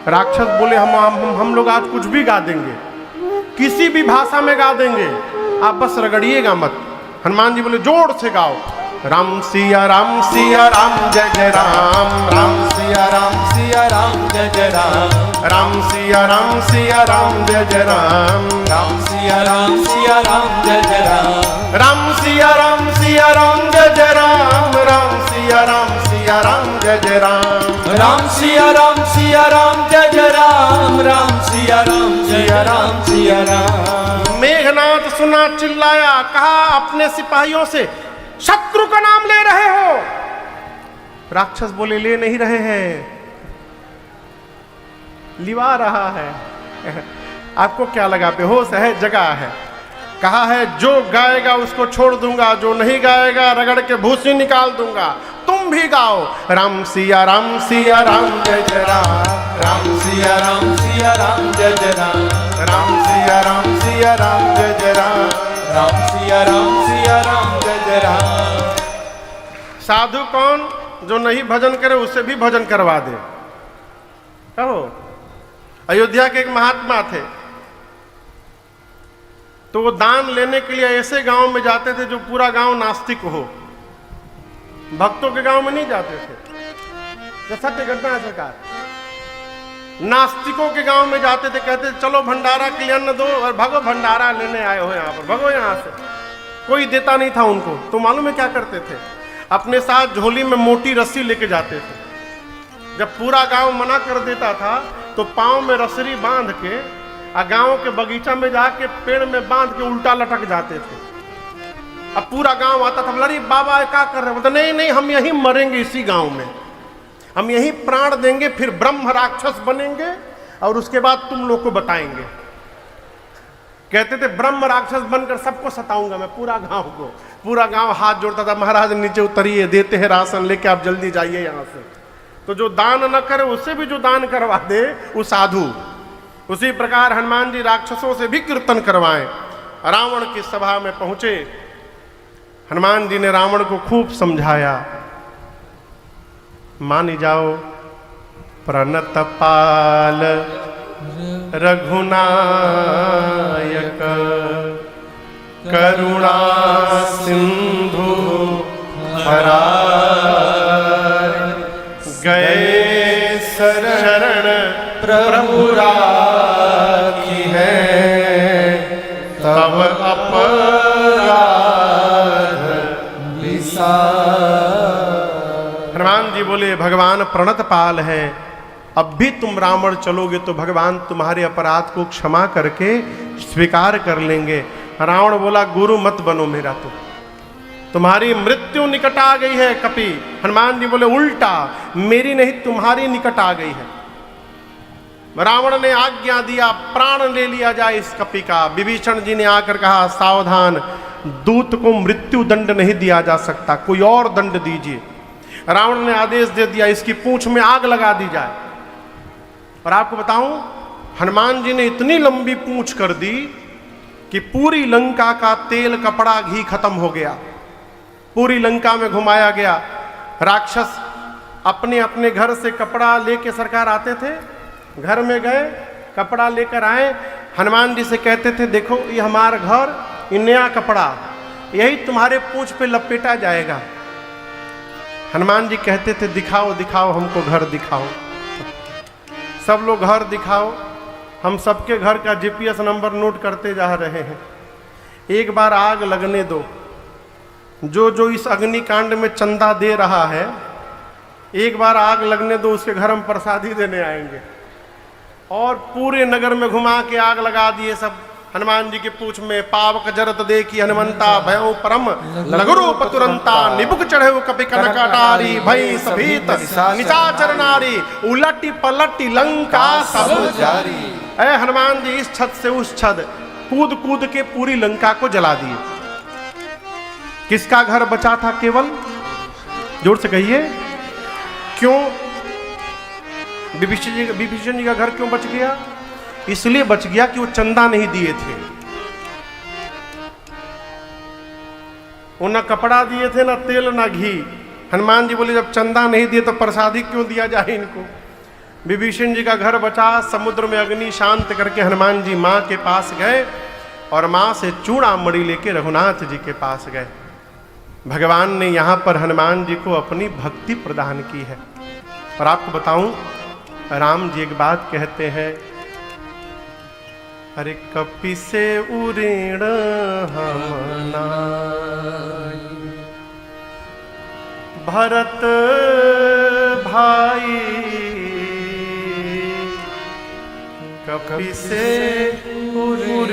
राक्षस बोले हम लोग आज कुछ भी गा देंगे, किसी भी भाषा में गा देंगे, आप बस रगड़िएगा मत। हनुमान जी बोले जोर से गाओ, राम सिया राम जय जय राम, राम सिया राम जय जय राम, राम सिया राम जय जय राम, राम सिया राम जय जय राम, राम सिया राम जय जय राम, राम सिया राम जय जय राम, राम सिया राम जय जय राम, राम सिया राम। मेघनाथ सुना, चिल्लाया, कहा अपने सिपाहियों से शत्रु का नाम ले रहे हो, राक्षस बोले ले नहीं रहे हैं, लिवा रहा है। आपको क्या लगा बेहोश है, जगा है। कहा है जो गाएगा उसको छोड़ दूंगा, जो नहीं गाएगा रगड़ के भूसी निकाल दूंगा। तुम भी गाओ राम सिया राम सिया राम जय जय राम, राम सिया राम सिया राम जय जय राम, राम सिया राम सिया राम जय जय राम, राम सिया राम सिया राम जय जय राम। साधु कौन? जो नहीं भजन करे उससे भी भजन करवा दे। कहो अयोध्या के एक महात्मा थे, तो वो दान लेने के लिए ऐसे गांव में जाते थे जो पूरा गांव नास्तिक हो, भक्तों के गांव में नहीं जाते थे। ये सत्य घटना है सरकार। नास्तिकों के गांव में जाते थे, कहते थे चलो भंडारा के लिए अन्न दो, और भगो भंडारा लेने आए हो यहाँ पर, भगो यहाँ से। कोई देता नहीं था उनको। तो मालूम है क्या करते थे? अपने साथ झोली में मोटी रस्सी लेके जाते थे। जब पूरा गांव मना कर देता था तो पांव में रस्सी बांध के गांव के बगीचा में जाके पेड़ में बांध के उल्टा लटक जाते थे। अब पूरा गांव आता था, बोला अरे बाबा क्या कर रहे हो? बोलते नहीं नहीं, हम यहीं मरेंगे, इसी गांव में हम यहीं प्राण देंगे, फिर ब्रह्म राक्षस बनेंगे और उसके बाद तुम लोग को बताएंगे। कहते थे ब्रह्म राक्षस बनकर सबको सताऊंगा मैं, पूरा गांव को। पूरा गांव हाथ जोड़ता था, महाराज नीचे उतरिए, देते हैं राशन लेके, आप जल्दी जाइए यहां से। तो जो दान न करे उससे भी जो दान करवा दे वो साधु। उसी प्रकार हनुमान जी राक्षसों से भी कीर्तन करवाएं। रावण की सभा में पहुंचे, हनुमान जी ने रावण को खूब समझाया। मान जाओ प्रणत पाल रघुनायक, करुणा सिंधु हरार, गए शरण प्रभु राखी है, तब अपराध विसार। हनुमान जी बोले भगवान प्रणत पाल है, अब भी तुम रावण चलोगे तो भगवान तुम्हारे अपराध को क्षमा करके स्वीकार कर लेंगे। रावण बोला गुरु मत बनो मेरा, तो तुम्हारी मृत्यु निकट आ गई है कपि। हनुमान जी बोले उल्टा, मेरी नहीं तुम्हारी निकट आ गई है। रावण ने आज्ञा दिया प्राण ले लिया जाए इस कपि का। विभीषण जी ने आकर कहा सावधान, दूत को मृत्यु दंड नहीं दिया जा सकता, कोई और दंड दीजिए। रावण ने आदेश दे दिया इसकी पूंछ में आग लगा दी जाए। और आपको बताऊं, हनुमान जी ने इतनी लंबी पूंछ कर दी कि पूरी लंका का तेल कपड़ा घी खत्म हो गया, पूरी लंका में घुमाया गया। राक्षस अपने अपने घर से कपड़ा लेके सरकार आते थे, घर में गए कपड़ा लेकर आए, हनुमान जी से कहते थे देखो ये हमारा घर, ये नया कपड़ा, यही तुम्हारे पूंछ पे लपेटा जाएगा। हनुमान जी कहते थे दिखाओ दिखाओ हमको घर दिखाओ। सब लोग घर दिखाओ, हम सबके घर का जीपीएस नंबर नोट करते जा रहे हैं। एक बार आग लगने दो, जो जो इस अग्निकांड में चंदा दे रहा है एक बार आग लगने दो, उसके घर हम प्रसादी देने आएंगे। और पूरे नगर में घुमा के आग लगा दिए सब। हनुमान जी की पूंछ में पावक जरत देखी हनुमंता, भयो परम लघुरूप तुरंता, निबुक चढ़े कपि कनक अटारी, भई सभीत निशाचर नारी, उलटी पलटी लंका सब जारी। ऐ हनुमान जी इस छत से उस छत कूद कूद के पूरी लंका को जला दिए। किसका घर बचा था केवल? जोर से कहिए क्यों? विभीषण जी का घर क्यों बच गया? इसलिए बच गया कि वो चंदा नहीं दिए थे, वो न कपड़ा दिए थे, न तेल न घी। हनुमान जी बोले जब चंदा नहीं दिए तो प्रसादी क्यों दिया जाए इनको। विभीषण जी का घर बचा। समुद्र में अग्नि शांत करके हनुमान जी माँ के पास गए और माँ से चूड़ामणि लेके रघुनाथ जी के पास गए। भगवान ने यहाँ पर हनुमान जी को अपनी भक्ति प्रदान की है। और आपको बताऊं, राम जी एक बात कहते हैं, अरे कपि से उऋण हम नाई, भरत भाई कपि से उऋण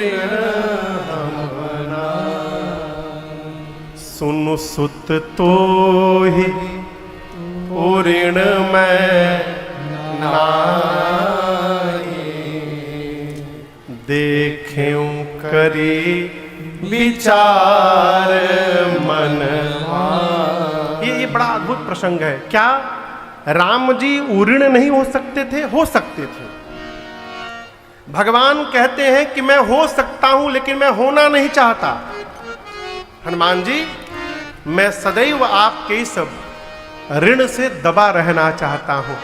हम नाई, सुनु सुत तो ही ऋण मैं नाई, देखें करी विचार मन। ये बड़ा अद्भुत प्रसंग है। क्या राम जी उऋण नहीं हो सकते थे? हो सकते थे। भगवान कहते हैं कि मैं हो सकता हूं लेकिन मैं होना नहीं चाहता। हनुमान जी, मैं सदैव आपके इस ऋण से दबा रहना चाहता हूं।